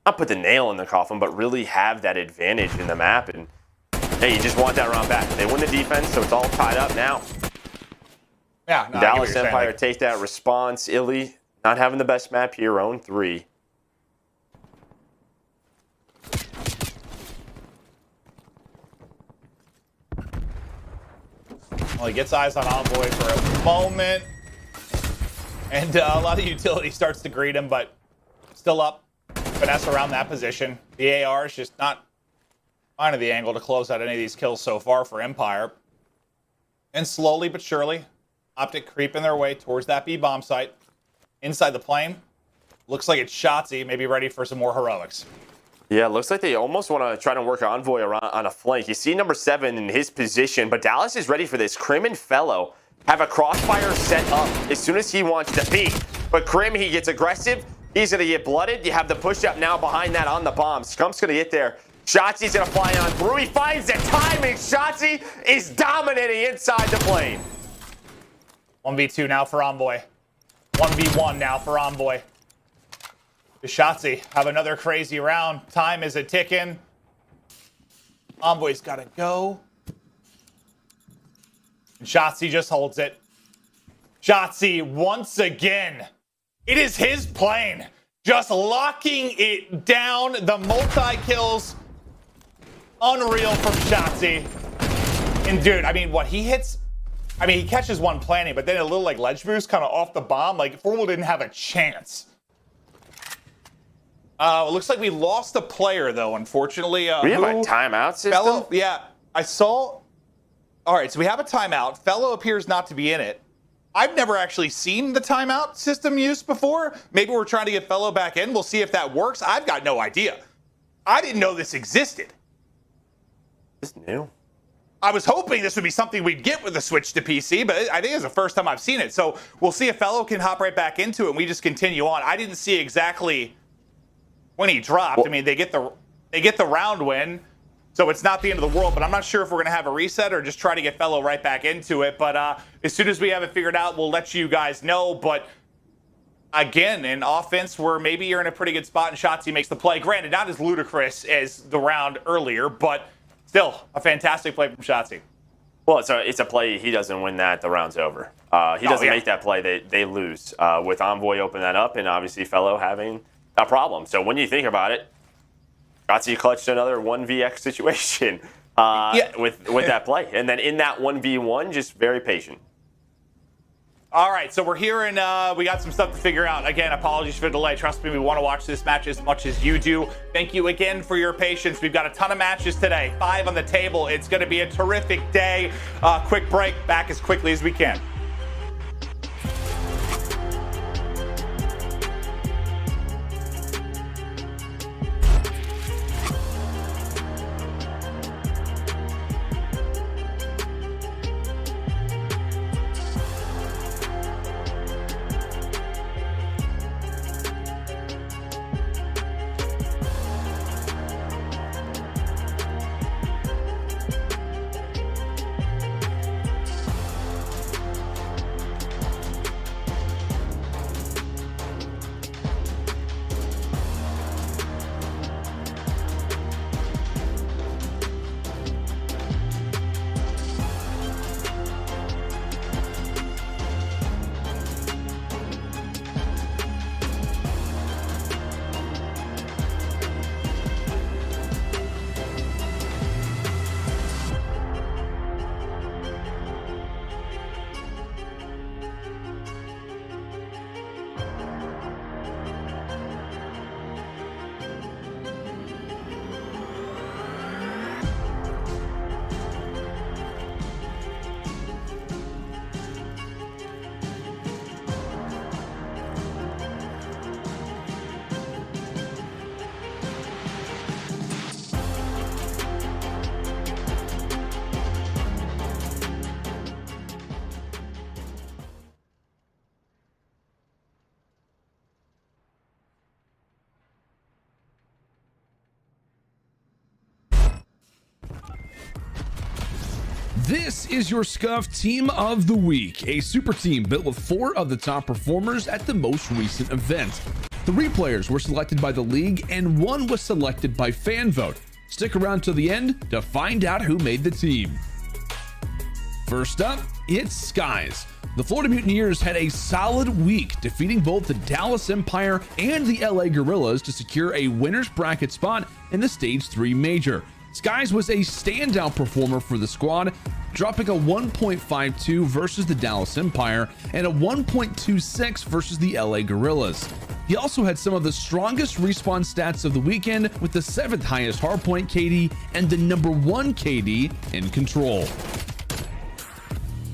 not put the nail in the coffin, but really have that advantage in the map. And, hey, you just want that round back. They win the defense, so it's all tied up now. Yeah, no, Dallas Empire take that response. iLLeY not having the best map here, 0-3. Well, he gets eyes on Envoy for a moment. And a lot of utility starts to greet him, but still up. Finesse around that position. The AR is just not finding the angle to close out any of these kills so far for Empire. And slowly but surely, OpTic creeping their way towards that B bomb site. Inside the plane, looks like it's Shotzzy, maybe ready for some more heroics. Yeah, it looks like they almost want to try to work Envoy around on a flank. You see number 7 in his position, but Dallas is ready for this. Crim and FeLo have a crossfire set up as soon as he wants to peek. But Crim, he gets aggressive. He's going to get blooded. You have the push up now behind that on the bomb. Scump's going to get there. Shotzzy's going to fly on through. He finds the timing. Shotzzy is dominating inside the plane. 1v2 now for Envoy. 1v1 now for Envoy. Does Shotzzy have another crazy round? Time is a ticking. Envoy's got to go. And Shotzzy just holds it. Shotzzy once again. It is his plane. Just locking it down. The multi-kills. Unreal from Shotzzy. And dude, I mean, what he hits... I mean, he catches one planting, but then a little like ledge boost kind of off the bomb. Like, FeLo didn't have a chance. It looks like we lost a player, though, unfortunately. We have a timeout system? FeLo, yeah, I saw... All right, so we have a timeout. FeLo appears not to be in it. I've never actually seen the timeout system used before. Maybe we're trying to get FeLo back in. We'll see if that works. I've got no idea. I didn't know this existed. This is new. I was hoping this would be something we'd get with the switch to PC, but I think it's the first time I've seen it. So we'll see if FeLo can hop right back into it, and we just continue on. I didn't see exactly when he dropped. Well, I mean, they get the round win, so it's not the end of the world, but I'm not sure if we're going to have a reset or just try to get FeLo right back into it. But as soon as we have it figured out, we'll let you guys know. But again, in offense, where maybe you're in a pretty good spot and Shotzzy makes the play. Granted, not as ludicrous as the round earlier, but still a fantastic play from Shotzzy. Well, it's a play. He doesn't win that, the round's over. He doesn't make that play, they lose. With Envoy opening that up and obviously FeLo having a problem. So when you think about it, Shotzzy clutched another 1vx situation with that play. And then in that 1v1, just very patient. All right, so we're here and we got some stuff to figure out. Again, apologies for the delay. Trust me, we want to watch this match as much as you do. Thank you again for your patience. We've got a ton of matches today, 5 on the table. It's going to be a terrific day. Quick break, back as quickly as we can. This is your Scump Team of the Week, a super team built with 4 of the top performers at the most recent event. 3 players were selected by the league and 1 was selected by fan vote. Stick around till the end to find out who made the team. First up, it's Skies. The Florida Mutineers had a solid week, defeating both the Dallas Empire and the LA Guerrillas to secure a winner's bracket spot in the Stage 3 Major. Skies was a standout performer for the squad, dropping a 1.52 versus the Dallas Empire and a 1.26 versus the LA Guerrillas. He also had some of the strongest respawn stats of the weekend, with the 7th highest hardpoint KD and the #1 KD in Control.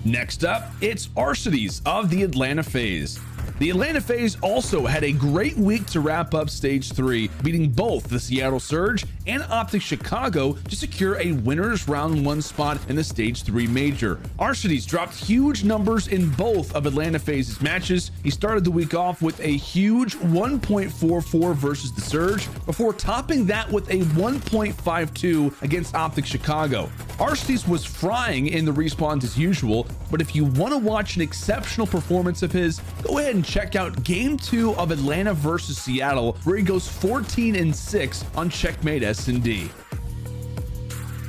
Next up, it's Arcitys of the Atlanta FaZe. The Atlanta FaZe also had a great week to wrap up Stage 3, beating both the Seattle Surge and OpTic Chicago to secure a winner's round 1 spot in the Stage 3 major. Arcitys dropped huge numbers in both of Atlanta FaZe's matches. He started the week off with a huge 1.44 versus the Surge, before topping that with a 1.52 against OpTic Chicago. Arcitys was frying in the respawns as usual, but if you want to watch an exceptional performance of his, go ahead and check out Game 2 of Atlanta versus Seattle, where he goes 14-6 on Checkmate S&D.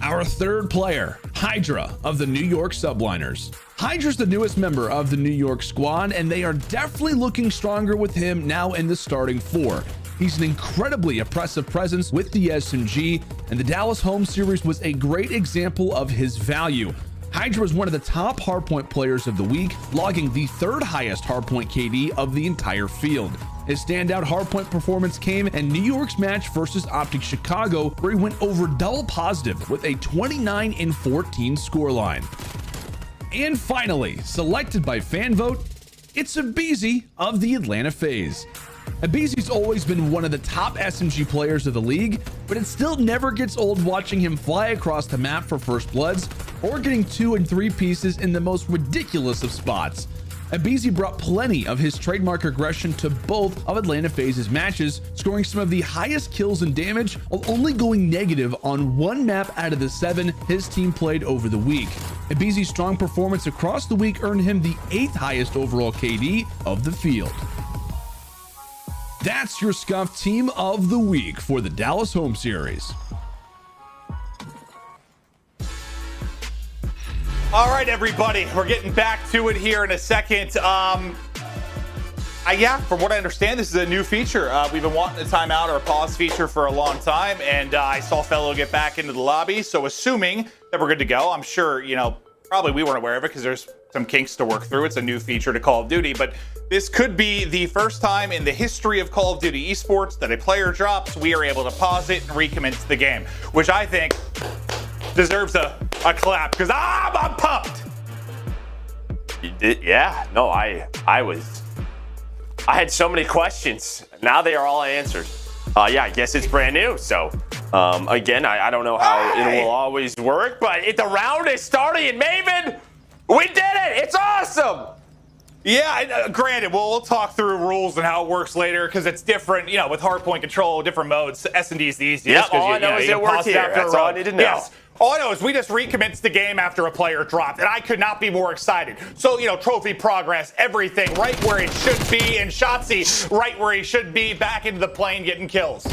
Our third player, HyDra of the New York Subliners. HyDra's the newest member of the New York squad, and they are definitely looking stronger with him now in the starting 4. He's an incredibly oppressive presence with the SMG, and the Dallas home series was a great example of his value. HyDra was one of the top hardpoint players of the week, logging the 3rd highest hardpoint KD of the entire field. His standout hardpoint performance came in New York's match versus OpTic Chicago, where he went over double positive with a 29-14 scoreline. And finally, selected by fan vote, it's aBeZy of the Atlanta FaZe. aBeZy's always been one of the top SMG players of the league, but it still never gets old watching him fly across the map for first bloods or getting 2 and 3 pieces in the most ridiculous of spots. aBeZy brought plenty of his trademark aggression to both of Atlanta FaZe's matches, scoring some of the highest kills and damage while only going negative on 1 map out of the 7 his team played over the week. aBeZy's strong performance across the week earned him the 8th highest overall KD of the field. That's your Scump team of the week for the Dallas home series. All right, everybody, we're getting back to it here in a second. Yeah, from what I understand, this is a new feature. We've been wanting a timeout or a pause feature for a long time, and I saw FeLo get back into the lobby, so assuming that we're good to go, I'm sure, probably we weren't aware of it because there's some kinks to work through. It's a new feature to Call of Duty, but this could be the first time in the history of Call of Duty esports that a player drops, we are able to pause it and recommence the game, which I think deserves a clap because I'm pumped. You did, yeah. No, I had so many questions. Now they are all answered. Yeah, I guess it's brand new. So again, I don't know how it will always work, but the round is starting in Maven. We did it! It's awesome! Yeah, granted, we'll talk through rules and how it works later because it's different, with hardpoint control, different modes. S&D is the easiest. Yep, all I know is it works here. That's all I need to know. Yes. All I know is we just recommenced the game after a player dropped, and I could not be more excited. So, trophy progress, everything right where it should be, and Shotzzy right where he should be, back into the plane getting kills.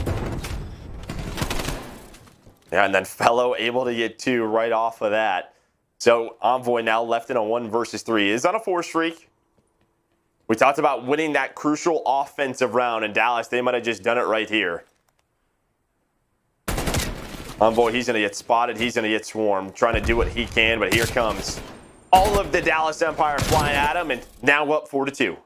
Yeah, and then FeLo able to get 2 right off of that. So Envoy now left in a 1 versus 3. Is on a 4 streak. We talked about winning that crucial offensive round in Dallas. They might have just done it right here. Envoy, he's going to get spotted. He's going to get swarmed. Trying to do what he can, but here comes all of the Dallas Empire flying at him, and now up 4-2.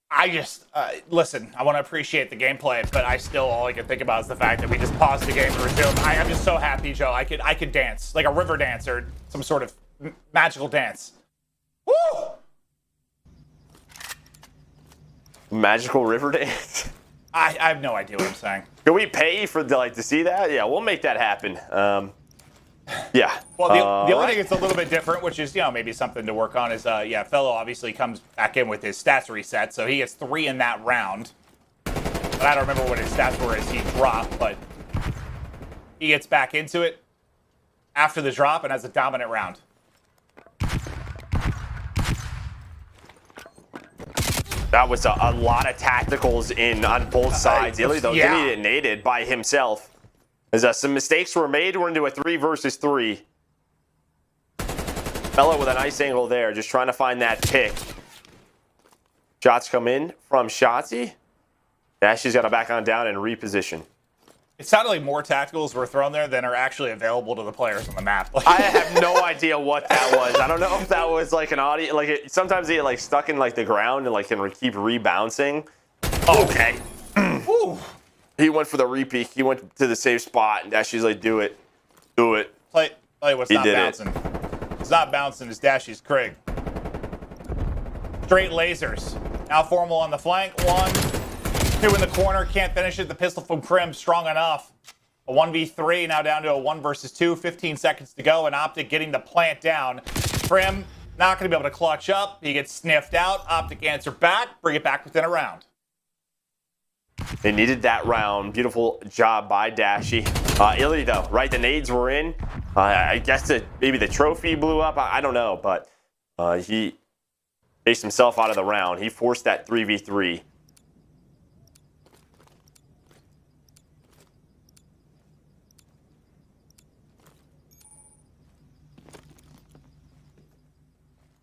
I just, listen, I want to appreciate the gameplay, but all I can think about is the fact that we just paused the game and resumed. I'm just so happy, Joe. I could dance, like a river dance or some sort of magical dance. Woo! Magical river dance? I have no idea what I'm saying. Can we pay for to see that? Yeah, we'll make that happen. Yeah. Well, the only thing that's a little bit different, which is, maybe something to work on, is, FeLo obviously comes back in with his stats reset, so he gets 3 in that round. But I don't remember what his stats were as he dropped, but he gets back into it after the drop and has a dominant round. That was a lot of tacticals on both sides. iLLeY, though, getting it naded by himself. As some mistakes were made, we're into a 3 versus 3. FeLo with a nice angle there, just trying to find that pick. Shots come in from Shotzzy. Dashy's got to back on down and reposition. It sounded like more tacticals were thrown there than are actually available to the players on the map. I have no idea what that was. I don't know if that was like an audio. Sometimes they get stuck in the ground and can keep rebouncing. Okay. He went for the repeat. He went to the safe spot, and Dashy's like, "Do it, do it." Play was not bouncing. It's not bouncing as Dashy's Krieg. Straight lasers. Now Formal on the flank. 1, 2 in the corner. Can't finish it. The pistol from Crim strong enough. A 1v3 now down to a 1 versus 2. 15 seconds to go, and OpTic getting the plant down. Crim not going to be able to clutch up. He gets sniffed out. OpTic answer back. Bring it back within a round. They needed that round. Beautiful job by Dashy. iLLeY though, right? The nades were in. I guess maybe the trophy blew up. I don't know, but he faced himself out of the round. He forced that 3v3.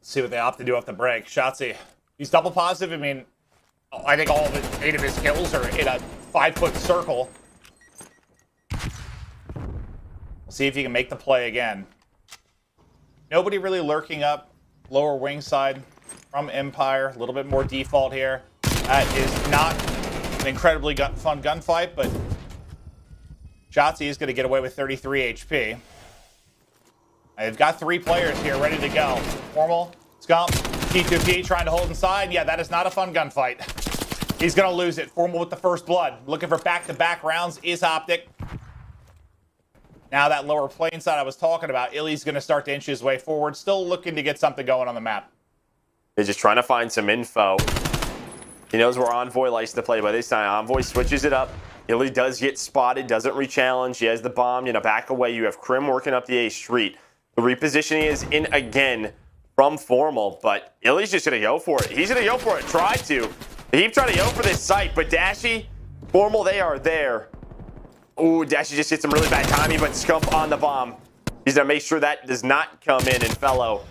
See what they opt to do off the break. Shotzzy, he's double positive. I mean, I think all of his 8 of his kills are in a 5-foot circle. We'll see if he can make the play again. Nobody really lurking up lower wing side from Empire. A little bit more default here. That is not an incredibly fun gunfight, but Shotzzy is going to get away with 33 HP. They've got 3 players here ready to go. Formal, Scump, T2P trying to hold inside. Yeah, that is not a fun gunfight. He's going to lose it. Formal with the first blood. Looking for back-to-back rounds is OpTic. Now that lower plane side I was talking about, iLLeY's going to start to inch his way forward. Still looking to get something going on the map. They're just trying to find some info. He knows where Envoy likes to play by this time. Envoy switches it up. iLLeY does get spotted, doesn't re-challenge. He has the bomb, back away. You have Crim working up the A street. The repositioning is in again from Formal, but iLLeY's just going to go for it. He's going to go for it. Try to. They keep trying to go for this site, but Dashy, Formal, they are there. Ooh, Dashy just hit some really bad timing, but Scump on the bomb. He's going to make sure that does not come in, and FeLo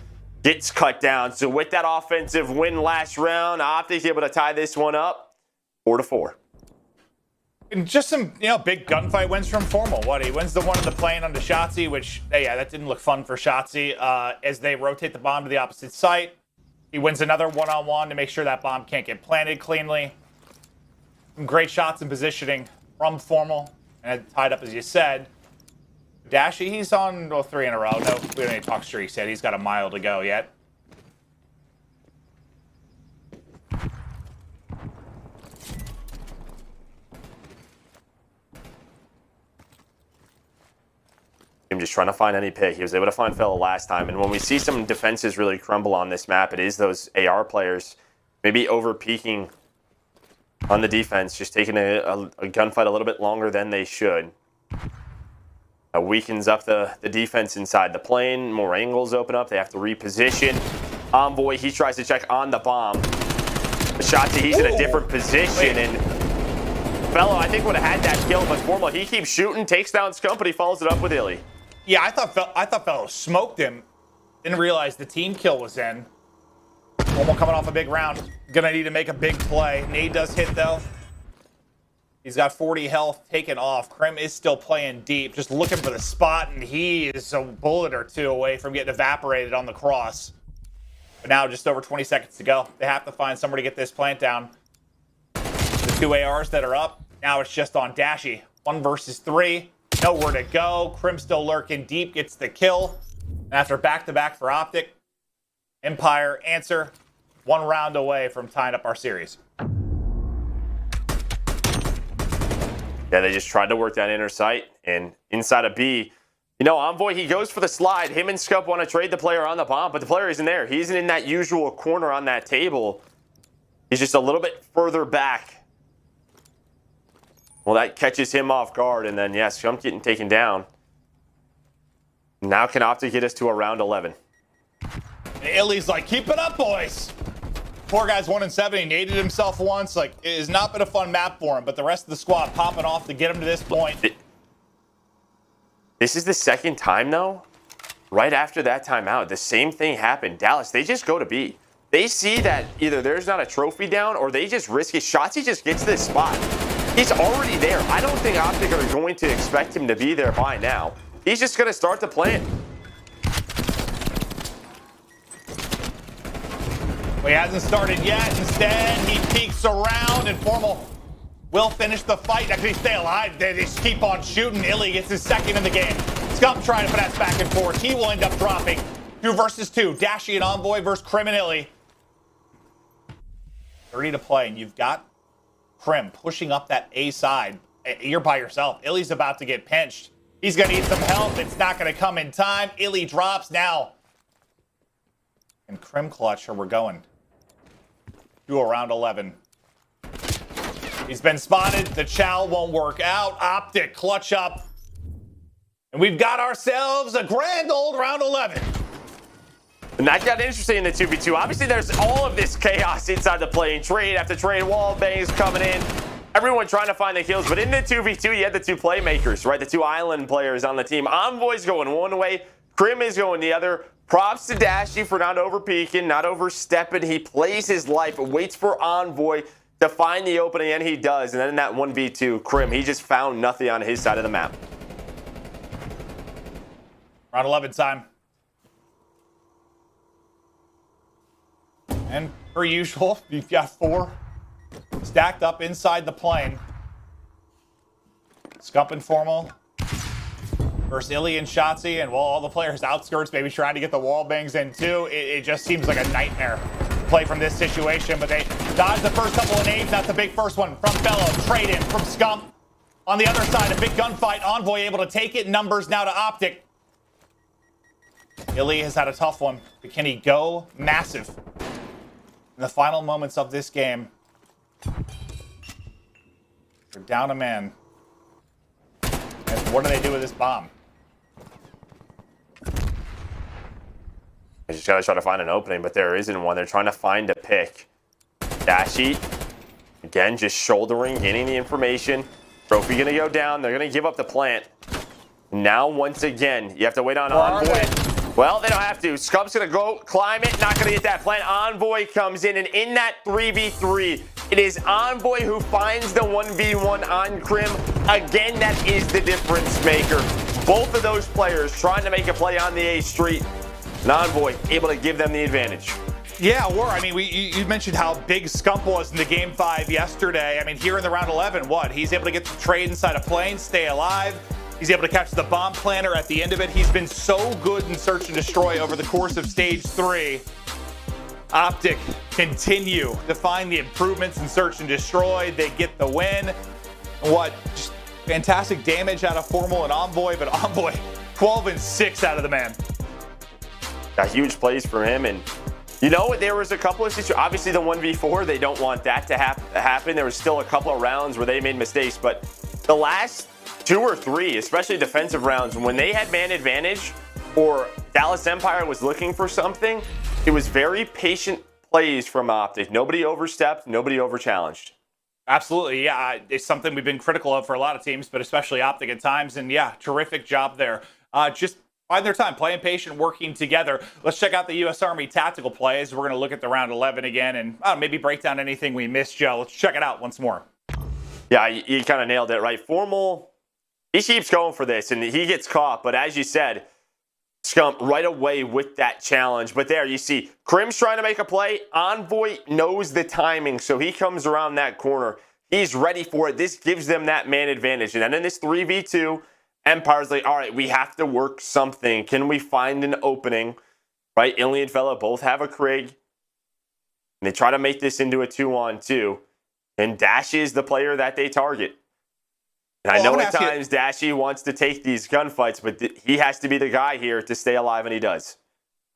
gets cut down. So with that offensive win last round, OpTic able to tie this one up 4-4. And just some, big gunfight wins from Formal. He wins the one in the plane onto Shotzzy, which, yeah, that didn't look fun for Shotzzy. As they rotate the bomb to the opposite site, he wins another one-on-one to make sure that bomb can't get planted cleanly. Some great shots and positioning from Formal, and tied up, as you said. Dashy, he's on 3 in a row. No, we don't need to talk streaks yet. He's got a mile to go yet. I'm just trying to find any pick. He was able to find FeLo last time. And when we see some defenses really crumble on this map, it is those AR players maybe over-peaking on the defense, just taking a gunfight a little bit longer than they should. Weakens up the defense inside the plane. More angles open up. They have to reposition. Envoy, he tries to check on the bomb. Shotzzy, he's in a different position. And FeLo, I think, would have had that kill, but Formal, he keeps shooting, takes down Scump, but he follows it up with iLLeY. Yeah, I thought FeLo smoked him. Didn't realize the team kill was in. Formal coming off a big round. Gonna need to make a big play. Nade does hit, though. He's got 40 health taken off. Crim is still playing deep, just looking for the spot, and he is a bullet or 2 away from getting evaporated on the cross. But now just over 20 seconds to go. They have to find somewhere to get this plant down. The 2 ARs that are up, now it's just on Dashy. 1 versus 3. Nowhere to go. Crim still lurking deep, gets the kill. And after back-to-back for OpTic, Empire answer 1 round away from tying up our series. Yeah, they just tried to work that inner sight. And inside of B, Envoy, he goes for the slide. Him and Scump want to trade the player on the bomb, but the player isn't there. He isn't in that usual corner on that table. He's just a little bit further back. Well, that catches him off guard, and then, yeah, Scump getting taken down. Now can OpTic get us to a round 11. iLLeY's like, keep it up, boys. Poor guy's 1-7. He naded himself once. It has not been a fun map for him, but the rest of the squad popping off to get him to this point. This is the second time, though. Right after that timeout, the same thing happened. Dallas, they just go to B. They see that either there's not a trophy down or they just risk it. Shotzzy just gets this spot. He's already there. I don't think OpTic are going to expect him to be there by now. He's just going to start the plant. Well, he hasn't started yet. Instead, he peeks around, and Formal will finish the fight. Now, can he stay alive? They just keep on shooting. iLLeY gets his second in the game. Scump trying to finesse back and forth. He will end up dropping. 2 versus 2. Dashy and Envoy versus Crim and iLLeY. 30 to play, and you've got Crim pushing up that A side. You're by yourself. iLLeY's about to get pinched. He's going to need some help. It's not going to come in time. iLLeY drops now. And Crim clutch, or we're going to around 11. He's been spotted. The chow won't work out. OpTic clutch up. And we've got ourselves a grand old round 11. And that got interesting in the 2v2. Obviously, there's all of this chaos inside the plane. Trade after trade, wall bangs coming in. Everyone trying to find the kills. But in the 2v2, you had the 2 playmakers, right? The 2 island players on the team. Envoy's going one way. Crim is going the other. Props to Dashy for not over-peeking, not overstepping. He plays his life, waits for Envoy to find the opening, and he does. And then in that 1v2, Crim, he just found nothing on his side of the map. Round 11 time. And per usual, you've got 4 stacked up inside the plane. Scump and Formal versus iLLeY and Shotzzy, and while all the players outskirts maybe trying to get the wall bangs in too, it just seems like a nightmare play from this situation. But they dodge the first couple of nades, not the big first one from FeLo. Trade in from Scump. On the other side, a big gunfight. Envoy able to take it. Numbers now to OpTic. iLLeY has had a tough one, but can he go massive in the final moments of this game? They're down a man. And what do they do with this bomb? They just gotta try to find an opening, but there isn't one. They're trying to find a pick. Dashy, again, just shouldering, getting the information. Trophy gonna go down. They're gonna give up the plant. Now, once again, you have to wait on Envoy. Well, they don't have to. Scump's gonna go climb it, not gonna get that plant. Envoy comes in, and in that 3v3, it is Envoy who finds the 1v1 on Crim. Again, that is the difference maker. Both of those players trying to make a play on the A Street. And Envoy able to give them the advantage. Yeah, or I mean, you mentioned how big Scump was in the game 5 yesterday. I mean, here in the round 11, what? He's able to get the trade inside a plane, stay alive. He's able to catch the bomb planter at the end of it. He's been so good in search and destroy over the course of stage 3. OpTic continue to find the improvements in search and destroy. They get the win. What? Just fantastic damage out of Formal and Envoy, but Envoy 12 and 6 out of the man. Got huge plays from him, and you know, there was a couple of situations. Obviously, the 1v4, they don't want that to happen. There was still a couple of rounds where they made mistakes, but the last 2 or 3, especially defensive rounds, when they had man advantage or Dallas Empire was looking for something, it was very patient plays from OpTic. Nobody overstepped, nobody overchallenged. Absolutely, yeah. It's something we've been critical of for a lot of teams, but especially OpTic at times. And yeah, terrific job there. Just find their time, playing patient, working together. Let's check out the U.S. Army tactical plays. We're going to look at the round 11 again and maybe break down anything we missed, Joe. Let's check it out once more. Yeah, you kind of nailed it, right? Formal, he keeps going for this, and he gets caught. But as you said, Scump right away with that challenge. But there you see, Crim's trying to make a play. Envoy knows the timing, so he comes around that corner. He's ready for it. This gives them that man advantage. And then in this 3v2, Empire's like, all right, we have to work something. Can we find an opening? Right? iLLeY and FeLo both have a Krig. And they try to make this into a 2-on-2. And Dashy is the player that they target. And I know at times Dashy wants to take these gunfights, but he has to be the guy here to stay alive, and he does.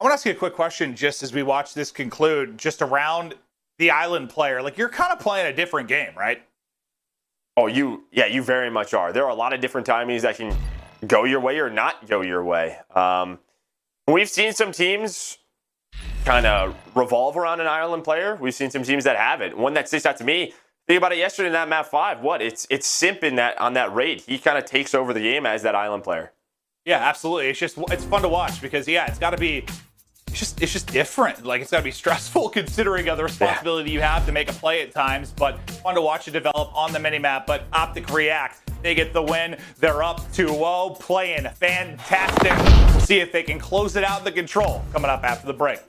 I want to ask you a quick question just as we watch this conclude, just around the island player. Like, you're kind of playing a different game, right? Oh, you very much are. There are a lot of different timings that can go your way or not go your way. We've seen some teams kind of revolve around an island player. We've seen some teams that haven't. One that sticks out to me, think about it yesterday in that map 5. What? It's Simp in that on that raid. He kind of takes over the game as that island player. Yeah, absolutely. It's fun to watch because it's got to be it's just different. Like, it's got to be stressful considering the responsibility you have to make a play at times, but fun to watch it develop on the minimap. But OpTic react. They get the win. They're up 2-0, playing fantastic. We'll see if they can close it out in the control coming up after the break.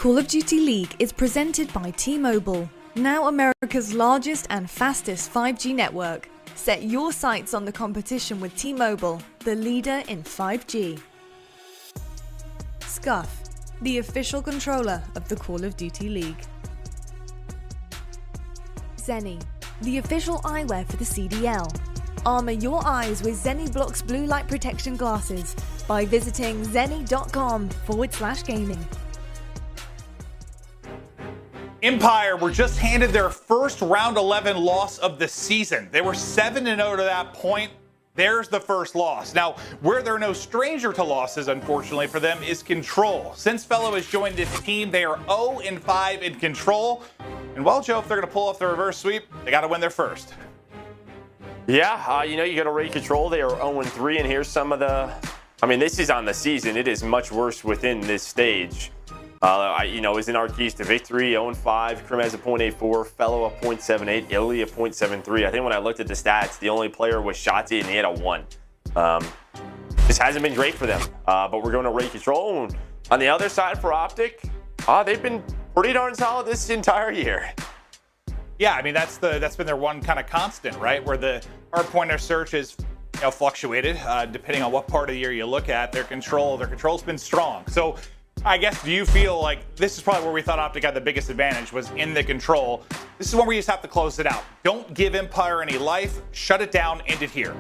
Call of Duty League is presented by T-Mobile, now America's largest and fastest 5G network. Set your sights on the competition with T-Mobile, the leader in 5G. Scuff, the official controller of the Call of Duty League. Zenni, the official eyewear for the CDL. Armor your eyes with Zenni Blocks blue light protection glasses by visiting zenni.com/gaming. Empire were just handed their first round 11 loss of the season. They were 7-0 to that point. There's the first loss. Now, where they're no stranger to losses, unfortunately for them, is Control. Since FeLo has joined this team, they are 0-5 in Control. And well, Joe, if they're going to pull off the reverse sweep, they got to win their first. Yeah, you know, you got to rate Control. They are 0-3, and here's some of the... I mean, this is on the season. It is much worse within this stage. You know, is in our keys to victory, 0-5. Crim has a .84, FeLo a .78, iLLeY a .73. I think when I looked at the stats, the only player was Shotzzy, and he had a 1. This hasn't been great for them, but we're going to rate Control. On the other side for OpTic, they've been pretty darn solid this entire year. Yeah, I mean, that's been their one kind of constant, right? Where the hardpointer search is, you know, fluctuated depending on what part of the year you look at. Their control's been strong. So I guess, do you feel like this is probably where we thought OpTic had the biggest advantage, was in the control? This is when we just have to close it out. Don't give Empire any life. Shut it down. End it here.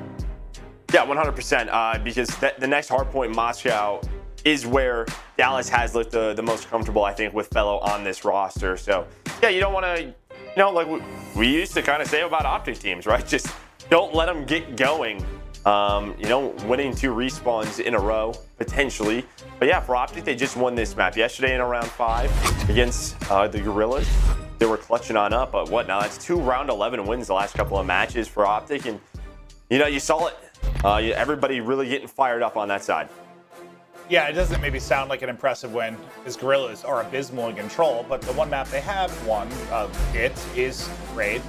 Yeah, 100%. Because the next hardpoint, Moscow, is where Dallas has looked the most comfortable, I think, with FeLo on this roster. So, yeah, you don't want to, you know, like we used to kind of say about OpTic teams, right? Just don't let them get going. You know, winning 2 respawns in a row, potentially. But yeah, for OpTic, they just won this map yesterday in a round 5 against the Guerrillas. They were clutching on up, but what now? That's 2 round 11 wins the last couple of matches for OpTic, and you know, you saw it. Everybody really getting fired up on that side. Yeah, it doesn't maybe sound like an impressive win, because Guerrillas are abysmal in Control, but the one map they have won, it is Raid.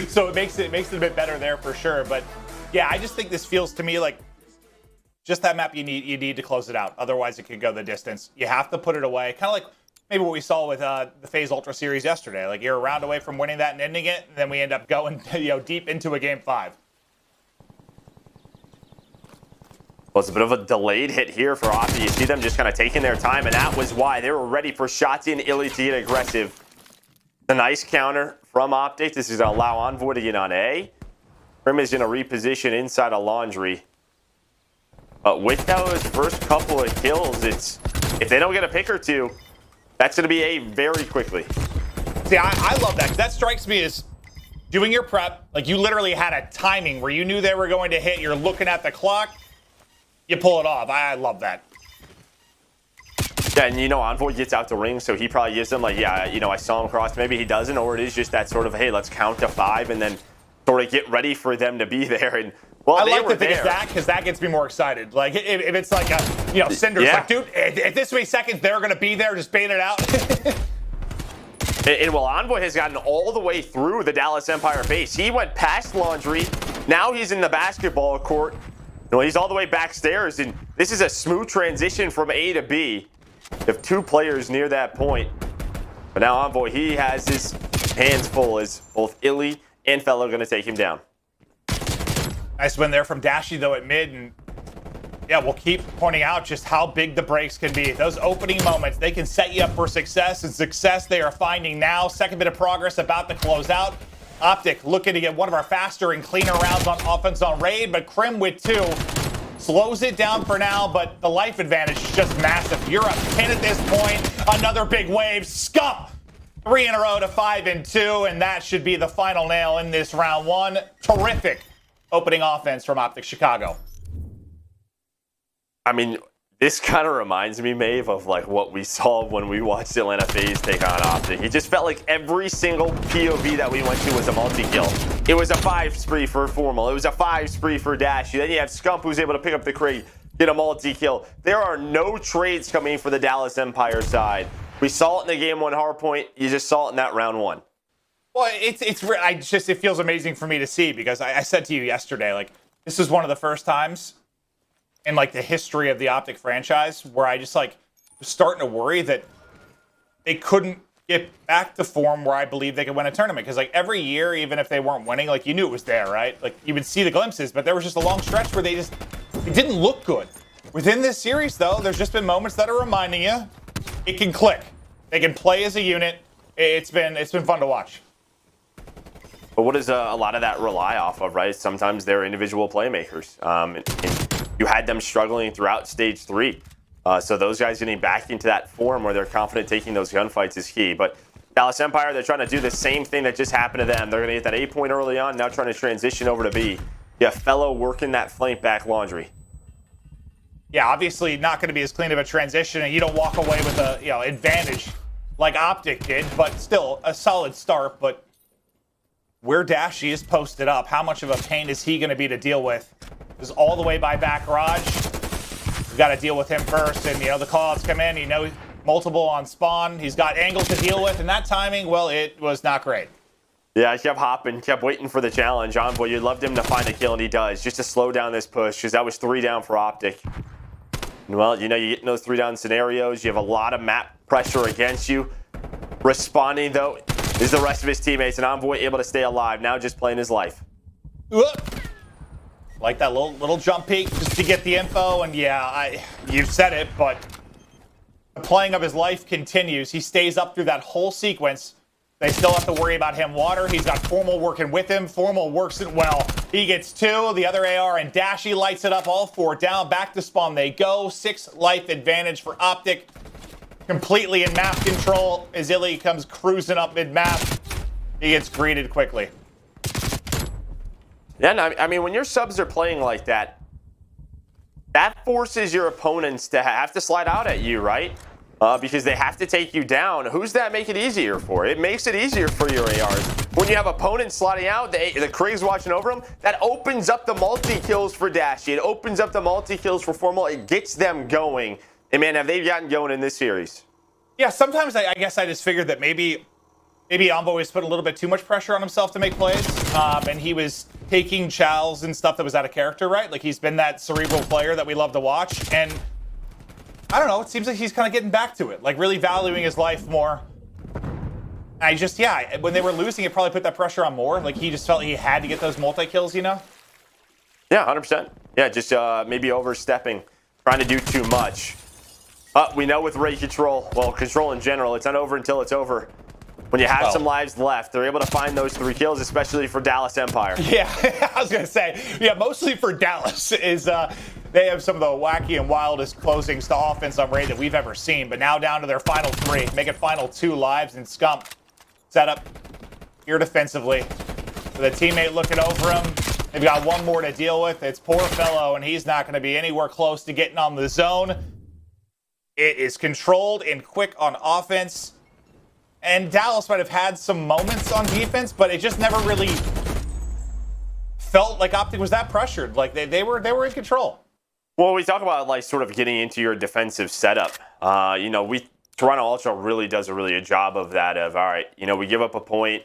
So it makes it a bit better there for sure. But yeah, I just think this feels to me like just that map you need to close it out. Otherwise, it could go the distance. You have to put it away. Kind of like maybe what we saw with the FaZe Ultra Series yesterday. Like, you're a round away from winning that and ending it, and then we end up going, you know, deep into a game 5. Well, it's a bit of a delayed hit here for OpTic. You see them just kind of taking their time, and that was why they were ready for Shotzzy and iLLeY to get aggressive. A nice counter from OpTic. This is going to allow Envoy to get on A. Crim is going to reposition inside a laundry. But with those first couple of kills, it's if they don't get a pick or two, that's going to be A very quickly. See, I love that, because that strikes me as doing your prep. Like, you literally had a timing where you knew they were going to hit. You're looking at the clock. You pull it off. I love that. Yeah, and you know, Envoy gets out the ring, so he probably gives them like, yeah, you know, I saw him cross. Maybe he doesn't, or it is just that sort of, hey, let's count to 5 and then sort of get ready for them to be there. And well, I like to think it's that, because that gets me more excited. Like, if it's like a, you know, Cinder's like, dude, if this many seconds they're going to be there, just bait it out. And well, Envoy has gotten all the way through the Dallas Empire base. He went past laundry. Now he's in the basketball court. No, he's all the way backstairs, and this is a smooth transition from A to B. You have 2 players near that point. But now Envoy, he has his hands full as both iLLeY and FeLo going to take him down. Nice win there from Dashy, though, at mid. And yeah, we'll keep pointing out just how big the breaks can be. Those opening moments, they can set you up for success, and success they are finding now. Second bit of progress about to close out. OpTic looking to get one of our faster and cleaner rounds on offense on Raid, but Crim with 2 slows it down for now, but the life advantage is just massive. You're up 10 at this point. Another big wave. Scump 3 in a row to 5-2, and that should be the final nail in this round 1. Terrific opening offense from OpTic Chicago. I mean, this kind of reminds me, Maeve, of like what we saw when we watched Atlanta FaZe take on OpTic. It just felt like every single POV that we went to was a multi-kill. It was a 5 spree for Formal. It was a 5 spree for Dashy. Then you have Scump, who's able to pick up the crate, get a multi-kill. There are no trades coming for the Dallas Empire side. We saw it in the game 1 hardpoint. You just saw it in that round 1. Well, it feels amazing for me to see, because I said to you yesterday, like, this is one of the first times in like the history of the OpTic franchise where I just like was starting to worry that they couldn't get back to form where I believe they could win a tournament. Because like every year, even if they weren't winning, like you knew it was there, right? Like you would see the glimpses, but there was just a long stretch where it didn't look good. Within this series, though, there's just been moments that are reminding you it can click. They can play as a unit. It's been fun to watch. But what does a lot of that rely off of, right? Sometimes they're individual playmakers. And you had them struggling throughout stage 3. So those guys getting back into that form where they're confident taking those gunfights is key. But Dallas Empire, they're trying to do the same thing that just happened to them. They're going to get that 8 point early on, now trying to transition over to B. Yeah, FeLo working that flank back laundry. Yeah, obviously not going to be as clean of a transition, and you don't walk away with a advantage like OpTic did, but still a solid start. But where Dashy is posted up, how much of a pain is he going to be to deal with? Is all the way by back garage. You've got to deal with him first, and the call-outs come in. Multiple on spawn. He's got angles to deal with, and that timing, well, it was not great. Yeah, I kept hopping, kept waiting for the challenge. Envoy, you'd loved him to find a kill, and he does, just to slow down this push, because that was 3 down for OpTic. And well, you get in those 3 down scenarios. You have a lot of map pressure against you. Responding, though, is the rest of his teammates, and Envoy able to stay alive, now just playing his life. Like that little jump peek just to get the info, and yeah, you've said it, but the playing of his life continues. He stays up through that whole sequence. They still have to worry about him water. He's got Formal working with him. Formal works it well. He gets 2. The other AR and Dashy lights it up. All 4 down. Back to spawn they go. 6 life advantage for OpTic. Completely in map control as iLLeY comes cruising up mid-map. He gets greeted quickly. Yeah, no, I mean, when your subs are playing like that, that forces your opponents to have to slide out at you, right? Because they have to take you down. Who's that make it easier for? It makes it easier for your ARs. When you have opponents sliding out, the Krig's watching over them, that opens up the multi-kills for Dashy. It opens up the multi-kills for Formal. It gets them going. And man, have they gotten going in this series? Yeah, sometimes I guess I just figured that maybe Envoy was put a little bit too much pressure on himself to make plays. And he was taking chows and stuff that was out of character, right? Like he's been that cerebral player that we love to watch. And I don't know, it seems like he's kind of getting back to it, like really valuing his life more. When they were losing, it probably put that pressure on more. Like he just felt he had to get those multi-kills, Yeah, 100%. Yeah, just maybe overstepping, trying to do too much. We know with Ray Control, well, Control in general, it's not over until it's over. When you have some lives left, they're able to find those 3 kills, especially for Dallas Empire. Yeah, I was going to say, mostly for Dallas is they have some of the wacky and wildest closings to offense on Ray that we've ever seen. But now down to their final 3, make it final 2 lives, and Scump set up here defensively with a teammate looking over him. They've got 1 more to deal with. It's poor FeLo, and he's not going to be anywhere close to getting on the zone. It is controlled and quick on offense. And Dallas might have had some moments on defense, but it just never really felt like OpTic was that pressured. Like they were in control. Well, we talk about like sort of getting into your defensive setup. Toronto Ultra really does a really good job of that. Of all right, we give up a point.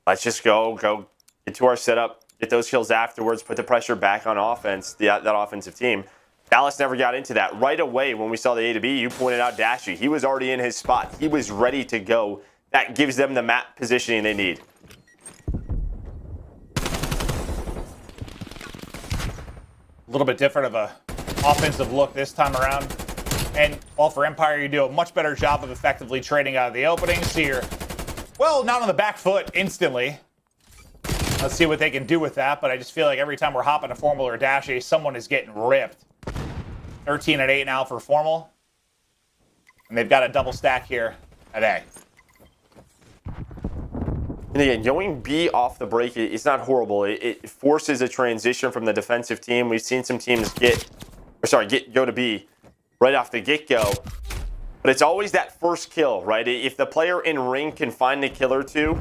Let's just go get to our setup, get those kills afterwards, put the pressure back on offense, that offensive team. Dallas never got into that. Right away, when we saw the A to B, you pointed out Dashy. He was already in his spot. He was ready to go. That gives them the map positioning they need. A little bit different of a offensive look this time around. And while for Empire, you do a much better job of effectively trading out of the openings here. Well, not on the back foot instantly. Let's see what they can do with that, but I just feel like every time we're hopping a Formal or Dashy, someone is getting ripped. 13 at 8 now for Formal. And they've got a double stack here at A. And again, going B off the break, it's not horrible. It forces a transition from the defensive team. We've seen some teams go to B right off the get-go. But it's always that first kill, right? If the player in ring can find a kill or 2,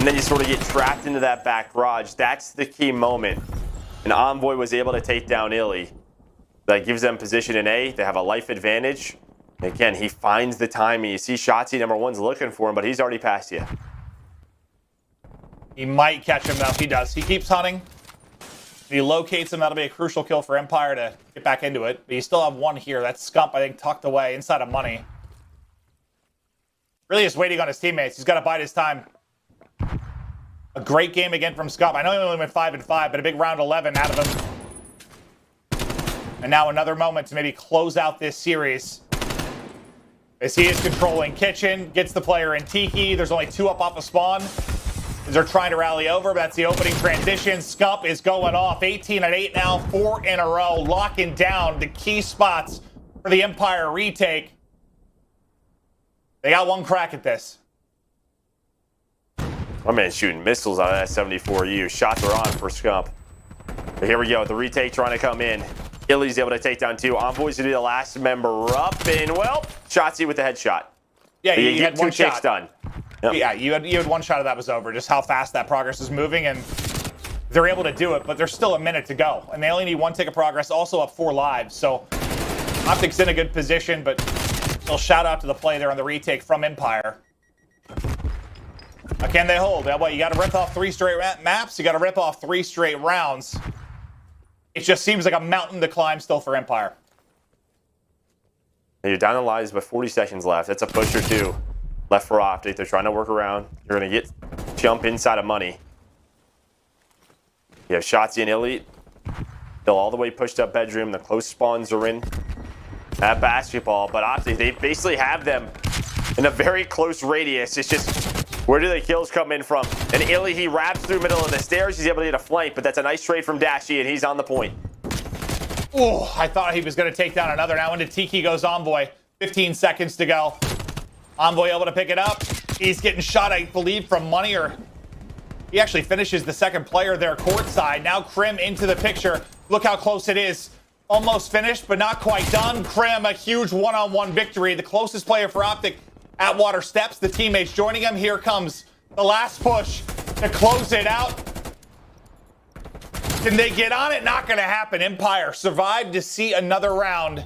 and then you sort of get trapped into that back garage, that's the key moment. And Envoy was able to take down iLLeY. That gives them position in A. They have a life advantage. Again, he finds the timing. You see Shotzzy, number 1's looking for him, but he's already past you. He might catch him, though. He does. He keeps hunting. If he locates him, that'll be a crucial kill for Empire to get back into it. But you still have 1 here. That's Scump, I think, tucked away inside of money. Really just waiting on his teammates. He's got to bide his time. A great game again from Scump. I know he only went 5-5, but a big round 11 out of him. And now another moment to maybe close out this series. As he is controlling Kitchen, gets the player in Tiki. There's only 2 up off of spawn. As they're trying to rally over, but that's the opening transition. Scump is going off. 18-8 now, 4 in a row, locking down the key spots for the Empire retake. They got one crack at this. My man's shooting missiles out of that 74U. Shots are on for Scump. But here we go. The retake trying to come in. iLLeY's able to take down 2. Envoy's going to be the last member up. And, well, Shotzzy with the headshot. Yeah, you had 1 shot. Done. Yep. Yeah, you had 1 shot of that was over. Just how fast that progress is moving. And they're able to do it, but there's still a minute to go. And they only need 1 tick of progress, also up 4 lives. So OpTic's in a good position, but still shout out to the play there on the retake from Empire. Now, can they hold? Well, you got to rip off 3 straight maps. You got to rip off 3 straight rounds. It just seems like a mountain to climb still for Empire. You're down the lives, but 40 seconds left. That's a push or 2 left for OpTic. They're trying to work around. You're going to jump inside of money. You have Shotzzy and iLLeY. They'll all the way pushed up bedroom. The close spawns are in at basketball, but OpTic, they basically have them in a very close radius. It's just, where do the kills come in from? And iLLeY, he wraps through middle of the stairs. He's able to get a flank, but that's a nice trade from Dashy, and he's on the point. Oh, I thought he was going to take down another. Now into Tiki goes Envoy. 15 seconds to go. Envoy able to pick it up. He's getting shot, I believe, from money, or he actually finishes the second player there courtside. Now Crim into the picture. Look how close it is. Almost finished, but not quite done. Crim, a huge one-on-one victory. The closest player for OpTic at water steps. The teammates joining him. Here comes the last push to close it out. Can they get on it? Not going to happen. Empire survived to see another round.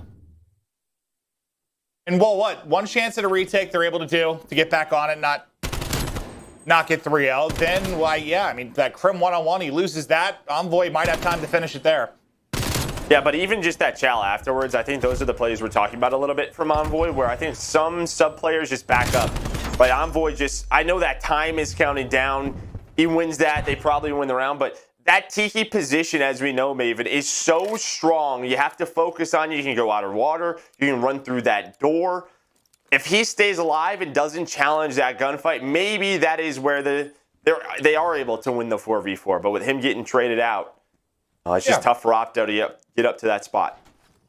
And well, what? 1 chance at a retake they're able to do to get back on it, not get 3-0. Then, why, yeah, I mean, that Crim one-on-one, he loses that. Envoy might have time to finish it there. Yeah, but even just that chow afterwards, I think those are the plays we're talking about a little bit from Envoy, where I think some sub-players just back up. But Envoy just, I know that time is counting down. He wins that. They probably win the round, but that Tiki position, as we know, Maven, is so strong. You have to focus on it. You can go out of water. You can run through that door. If he stays alive and doesn't challenge that gunfight, maybe that is where they are able to win the 4v4. But with him getting traded out, it's just tough for Opto to get up to that spot.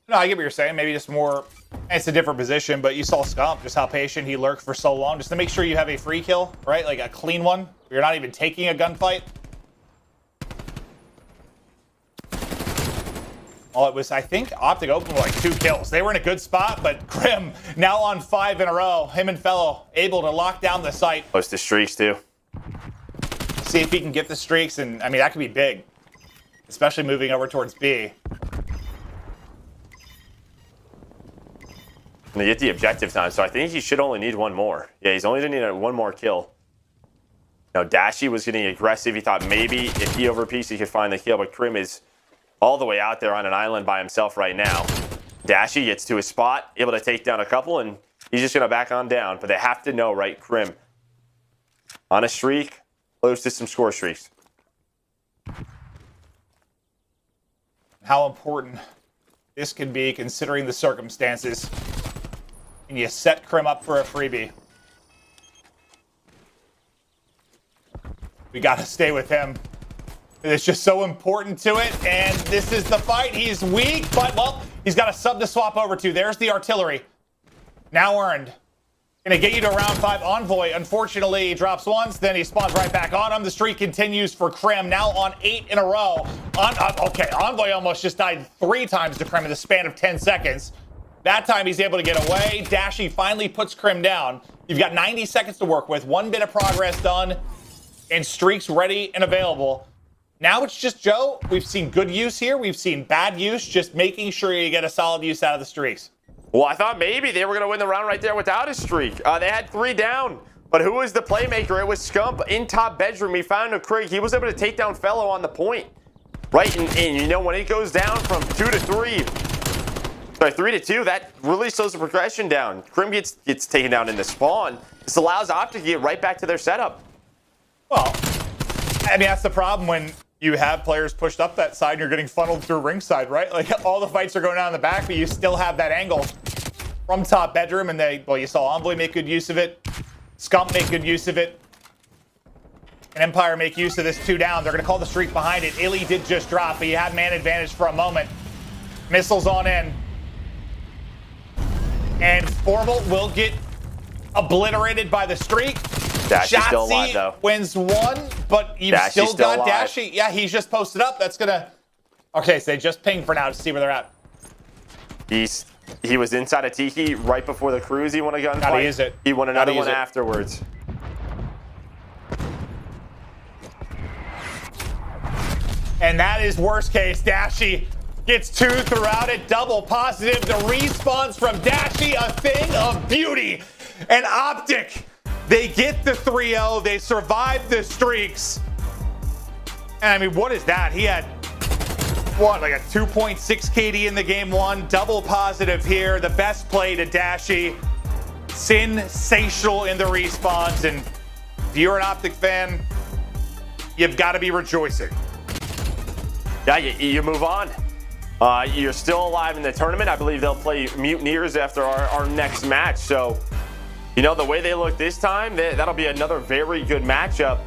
No, I get what you're saying. Maybe just more, it's a different position, but you saw Scump, just how patient he lurked for so long, just to make sure you have a free kill, right? Like a clean one. You're not even taking a gunfight. Well, it was, I think, OpTic opened with like 2 kills. They were in a good spot, but Crim now on 5 in a row. Him and FeLo able to lock down the site. Close to streaks, too. See if he can get the streaks, and I mean, that could be big. Especially moving over towards B. And they get the objective time, so I think he should only need 1 more. Yeah, he's only going to need 1 more kill. Now, Dashy was getting aggressive. He thought maybe if he overpeaks, he could find the kill, but Crim is all the way out there on an island by himself right now. Dashy gets to his spot, able to take down a couple, and he's just going to back on down. But they have to know, right, Crim on a streak, close to some score streaks. How important this could be considering the circumstances. And you set Crim up for a freebie. We got to stay with him. It's just so important to it, and this is the fight. He's weak, but, well, he's got a sub to swap over to. There's the artillery. Now earned. Gonna get you to round 5. Envoy, unfortunately, drops once, then he spawns right back on him. The streak continues for Crim, now on 8 in a row. Okay, Envoy almost just died 3 times to Crim in the span of 10 seconds. That time he's able to get away. Dashy finally puts Crim down. You've got 90 seconds to work with, 1 bit of progress done, and streaks ready and available. Now it's just, Joe, we've seen good use here. We've seen bad use, just making sure you get a solid use out of the streaks. Well, I thought maybe they were going to win the round right there without a streak. They had 3 down. But who was the playmaker? It was Scump in top bedroom. He found a Craig. He was able to take down FeLo on the point. Right? And you know, when it goes down from 2 to 3, sorry, 3 to 2, that really slows the progression down. Crim gets taken down in the spawn. This allows Optic to get right back to their setup. Well, I mean, that's the problem when you have players pushed up that side and you're getting funneled through ringside, right? Like, all the fights are going on in the back, but you still have that angle from top bedroom, and well, you saw Envoy make good use of it. Scump make good use of it. And Empire make use of this 2 down. They're going to call the streak behind it. iLLeY did just drop, but he had man advantage for a moment. Missiles on in. And Formal will get obliterated by the streak. Dashy's still alive, though. Wins 1, but you've Dashy's still got alive. Dashy. Yeah, he's just posted up. That's going to... Okay, so they just ping for now to see where they're at. He was inside a Tiki right before the cruise. He won a gunfight. Gotta use it. He won another Gotta use one it. afterwards. And that is worst case. Dashy gets 2 throughout it. Double positive. The respawns from Dashy, a thing of beauty. And Optic, they get the 3-0. They survive the streaks. And I mean, what is that? He had, what, like a 2.6 KD in the game 1. Double positive here. The best play to Dashy. Sensational in the respawns. And if you're an Optic fan, you've got to be rejoicing. Yeah, you move on. You're still alive in the tournament. I believe they'll play Mutineers after our next match. So, you know, the way they look this time, that'll be another very good matchup.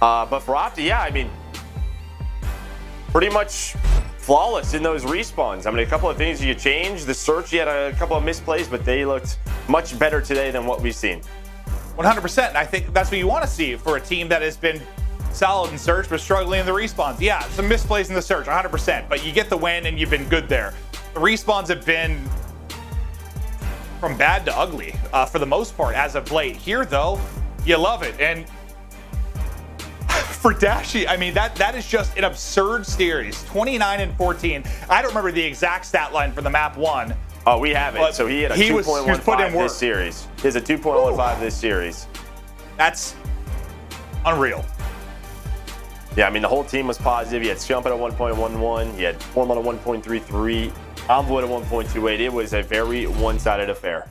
But for Opti, yeah, I mean, pretty much flawless in those respawns. I mean, a couple of things you could change. The search, you had a couple of misplays, but they looked much better today than what we've seen. 100%. I think that's what you want to see for a team that has been solid in search but struggling in the respawns. Yeah, some misplays in the search, 100%, but you get the win and you've been good there. The respawns have been from bad to ugly for the most part as of late. Here, though, you love it. And for Dashy, I mean, that is just an absurd series. 29 and 14. I don't remember the exact stat line for the map 1. Oh, we have it. So he had a 2.15 this series. He has a 2.15 this series. That's unreal. Yeah, I mean, the whole team was positive. You had Scump at a 1.11. You had Formal at a 1.33. Envoy at a 1.28. It was a very one-sided affair.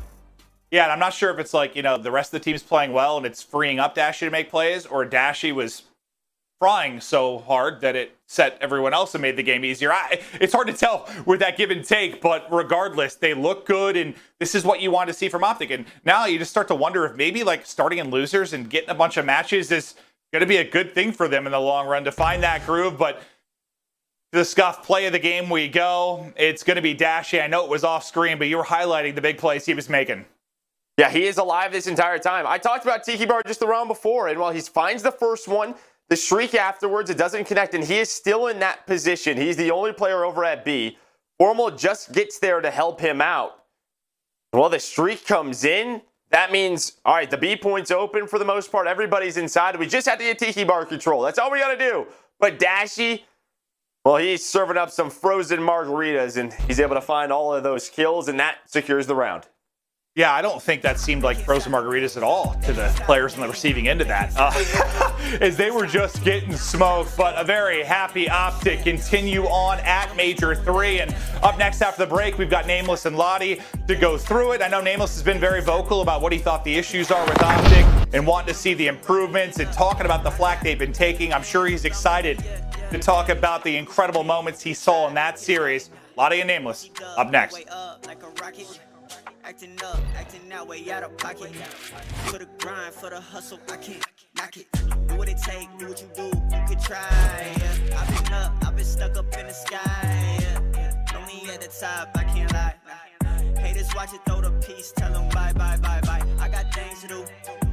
Yeah, and I'm not sure if it's like, you know, the rest of the team's playing well and it's freeing up Dashy to make plays, or Dashy was frying so hard that it set everyone else and made the game easier. It's hard to tell with that give and take, but regardless, they look good, and this is what you want to see from Optic. And now you just start to wonder if maybe like starting in losers and getting a bunch of matches is going to be a good thing for them in the long run to find that groove. But to the Scuff play of the game we go. It's going to be Dashy. I know it was off screen, but you were highlighting the big plays he was making. Yeah, he is alive this entire time. I talked about Tiki Bar just the round before, and while he finds the first one, the streak afterwards, it doesn't connect, and he is still in that position. He's the only player over at B. Formal just gets there to help him out. Well, the streak comes in. That means, all right, the B point's open for the most part. Everybody's inside. We just had to get Tiki Bar control. That's all we got to do. But Dashy, well, he's serving up some frozen margaritas, and he's able to find all of those kills, and that secures the round. Yeah, I don't think that seemed like frozen margaritas at all to the players on the receiving end of that, as they were just getting smoked. But a very happy Optic continue on at Major 3. And up next after the break, we've got Nameless and Lottie to go through it. I know Nameless has been very vocal about what he thought the issues are with Optic and wanting to see the improvements and talking about the flack they've been taking. I'm sure he's excited to talk about the incredible moments he saw in that series. Lottie and Nameless up next. Acting up, acting that way out of pocket. For the grind, for the hustle, I can't knock it. Do what it take, do what you do, you could try. Yeah. I've been up, I've been stuck up in the sky. Yeah. Only at the top, I can't lie. Haters watch it, throw the piece, tell them bye, bye, bye, bye. I got things to do,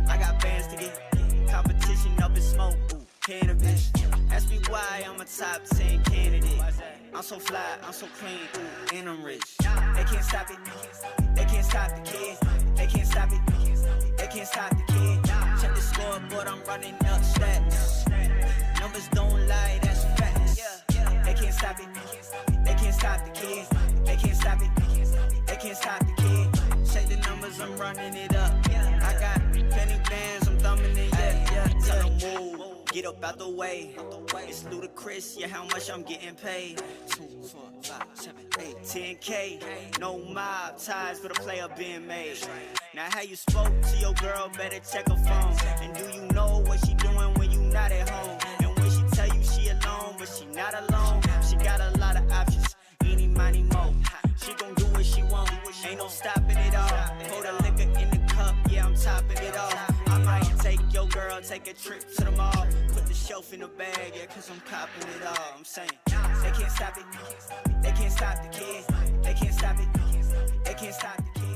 I got bands to get. Competition up in smoke, ooh, cannabis. Ask me why I'm a top 10 candidate. I'm so fly, I'm so clean, ooh, and I'm rich. They can't stop it, they can't stop the kid. They can't stop it, they can't stop the kid. Check the scoreboard, I'm running up stats. Numbers don't lie, that's facts. They can't stop it, they can't stop the kid. They can't stop it, they can't stop the kid. Check the numbers, I'm running it up. I got penny bands, I'm thumbing it, yeah. Tell them move. Get up out the way. It's ludicrous, yeah, how much I'm getting paid. 2, 4, 5, 7, 8, 10K. No mob ties, but a player being made. Now how you spoke to your girl, better check her phone. And do you know what she doing when you not at home? And when she tell you she alone, but she not alone. She got a lot of options, eeny, miny, mo. She gon' do what she want, ain't no stopping it all. Pour the liquor in the cup, yeah, I'm topping it off. I might take your girl, take a trip to the mall. Put the shelf in the bag, yeah, cause I'm copping it all. I'm saying, they can't stop it, they can't stop the kids. They can't stop it, they can't stop the kids.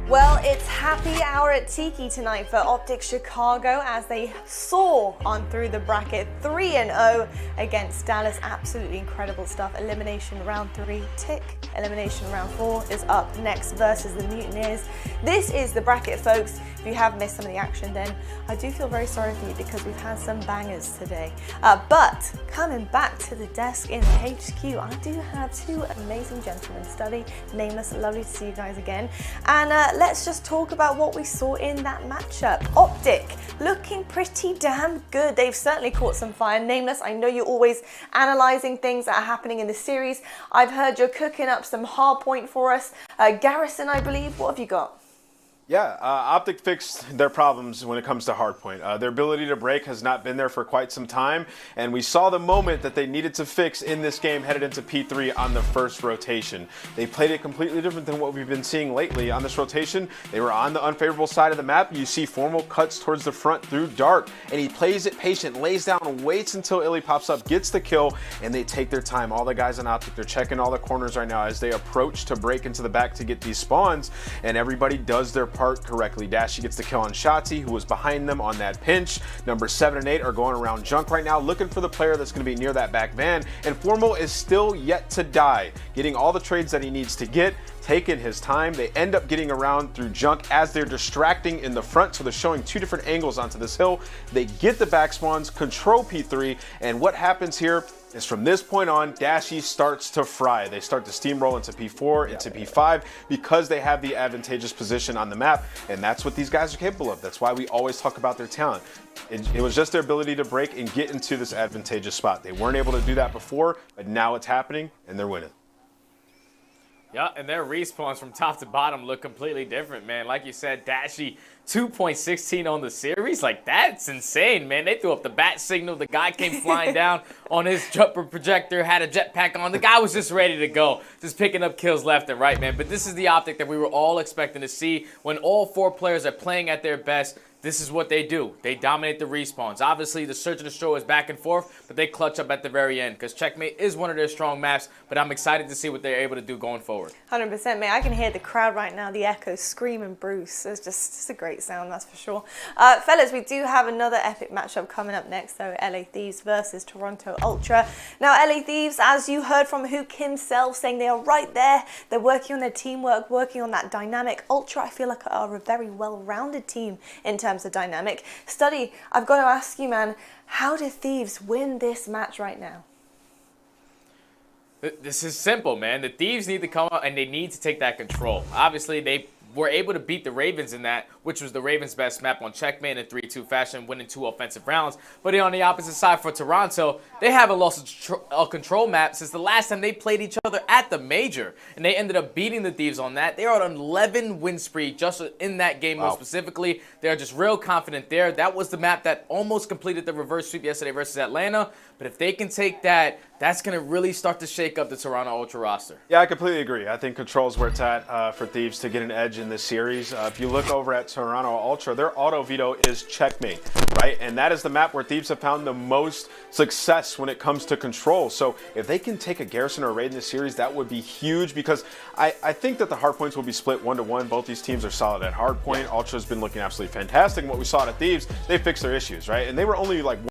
Well, it's happy hour at Tiki tonight for OpTic Chicago as they soar on through the bracket 3-0 against Dallas. Absolutely incredible stuff. Elimination round 3 tick. Elimination round 4 is up next versus the Mutineers. This is the bracket, folks. If you have missed some of the action, then I do feel very sorry for you because we've had some bangers today. But coming back to the desk in the HQ, I do have two amazing gentlemen. Study, Nameless, lovely to see you guys again. And let's just talk about what we saw in that matchup. OpTic looking pretty damn good. They've certainly caught some fire. Nameless, I know you're always analyzing things that are happening in the series. I've heard you're cooking up some hardpoint for us. Garrison, I believe, what have you got? Yeah, OpTic fixed their problems when it comes to hardpoint. Their ability to break has not been there for quite some time, and we saw the moment that they needed to fix in this game headed into P3 on the first rotation. They played it completely different than what we've been seeing lately. On this rotation, they were on the unfavorable side of the map. You see Formal cuts towards the front through dark, and he plays it patient, lays down, waits until iLLeY pops up, gets the kill, and they take their time. All the guys on OpTic, they're checking all the corners right now as they approach to break into the back to get these spawns, and everybody does their part correctly. Dashy gets the kill on Shotzzy, who was behind them on that pinch. Number 7 and 8 are going around junk right now, looking for the player that's going to be near that back van, and Formal is still yet to die, getting all the trades that he needs to get, taking his time. They end up getting around through junk as they're distracting in the front, so they're showing two different angles onto this hill. They get the back spawns, control P3, and what happens here is from this point on, Dashy starts to fry. They start to steamroll into P4, into P5, because they have the advantageous position on the map, and that's what these guys are capable of. That's why we always talk about their talent. It was just their ability to break and get into this advantageous spot. They weren't able to do that before, but now it's happening, and they're winning. Yeah, and their respawns from top to bottom look completely different, man. Like you said, Dashy 2.16 on the series. Like, that's insane, man. They threw up the bat signal. The guy came flying down on his jumper projector, had a jetpack on. The guy was just ready to go, just picking up kills left and right, man. But this is the OpTic that we were all expecting to see when all 4 players are playing at their best. This is what they do. They dominate the respawns. Obviously, the search and destroy is back and forth, but they clutch up at the very end because Checkmate is one of their strong maps, but I'm excited to see what they're able to do going forward. 100%, mate. I can hear the crowd right now, the echoes screaming Bruce. It's just a great sound, that's for sure. Fellas, we do have another epic matchup coming up next, though. LA Thieves versus Toronto Ultra. Now, LA Thieves, as you heard from Hook himself, saying they are right there. They're working on their teamwork, working on that dynamic. Ultra, I feel like, are a very well-rounded team in terms of dynamic. Study, I've got to ask you, man, how do Thieves win this match right now? This is simple, man. The Thieves need to come out and they need to take that control. Obviously, they were able to beat the Ravens in that, which was the Ravens' best map on Checkmate in a 3-2 fashion, winning 2 offensive rounds. But on the opposite side for Toronto, they haven't lost a control map since the last time they played each other at the Major. And they ended up beating the Thieves on that. They are on an 11 win spree just in that game. More specifically. They're just real confident there. That was the map that almost completed the reverse sweep yesterday versus Atlanta. But if they can take that, that's going to really start to shake up the Toronto Ultra roster. Yeah, I completely agree. I think control is where it's at for Thieves to get an edge in this series. If you look over at Toronto Ultra, their auto veto is Checkmate, right? And that is the map where Thieves have found the most success when it comes to control. So if they can take a Garrison or a Raid in this series, that would be huge because I think that the hardpoints will be split 1-to-1. Both these teams are solid at hardpoint. Ultra's been looking absolutely fantastic. And what we saw at Thieves, they fixed their issues, right? And they were only like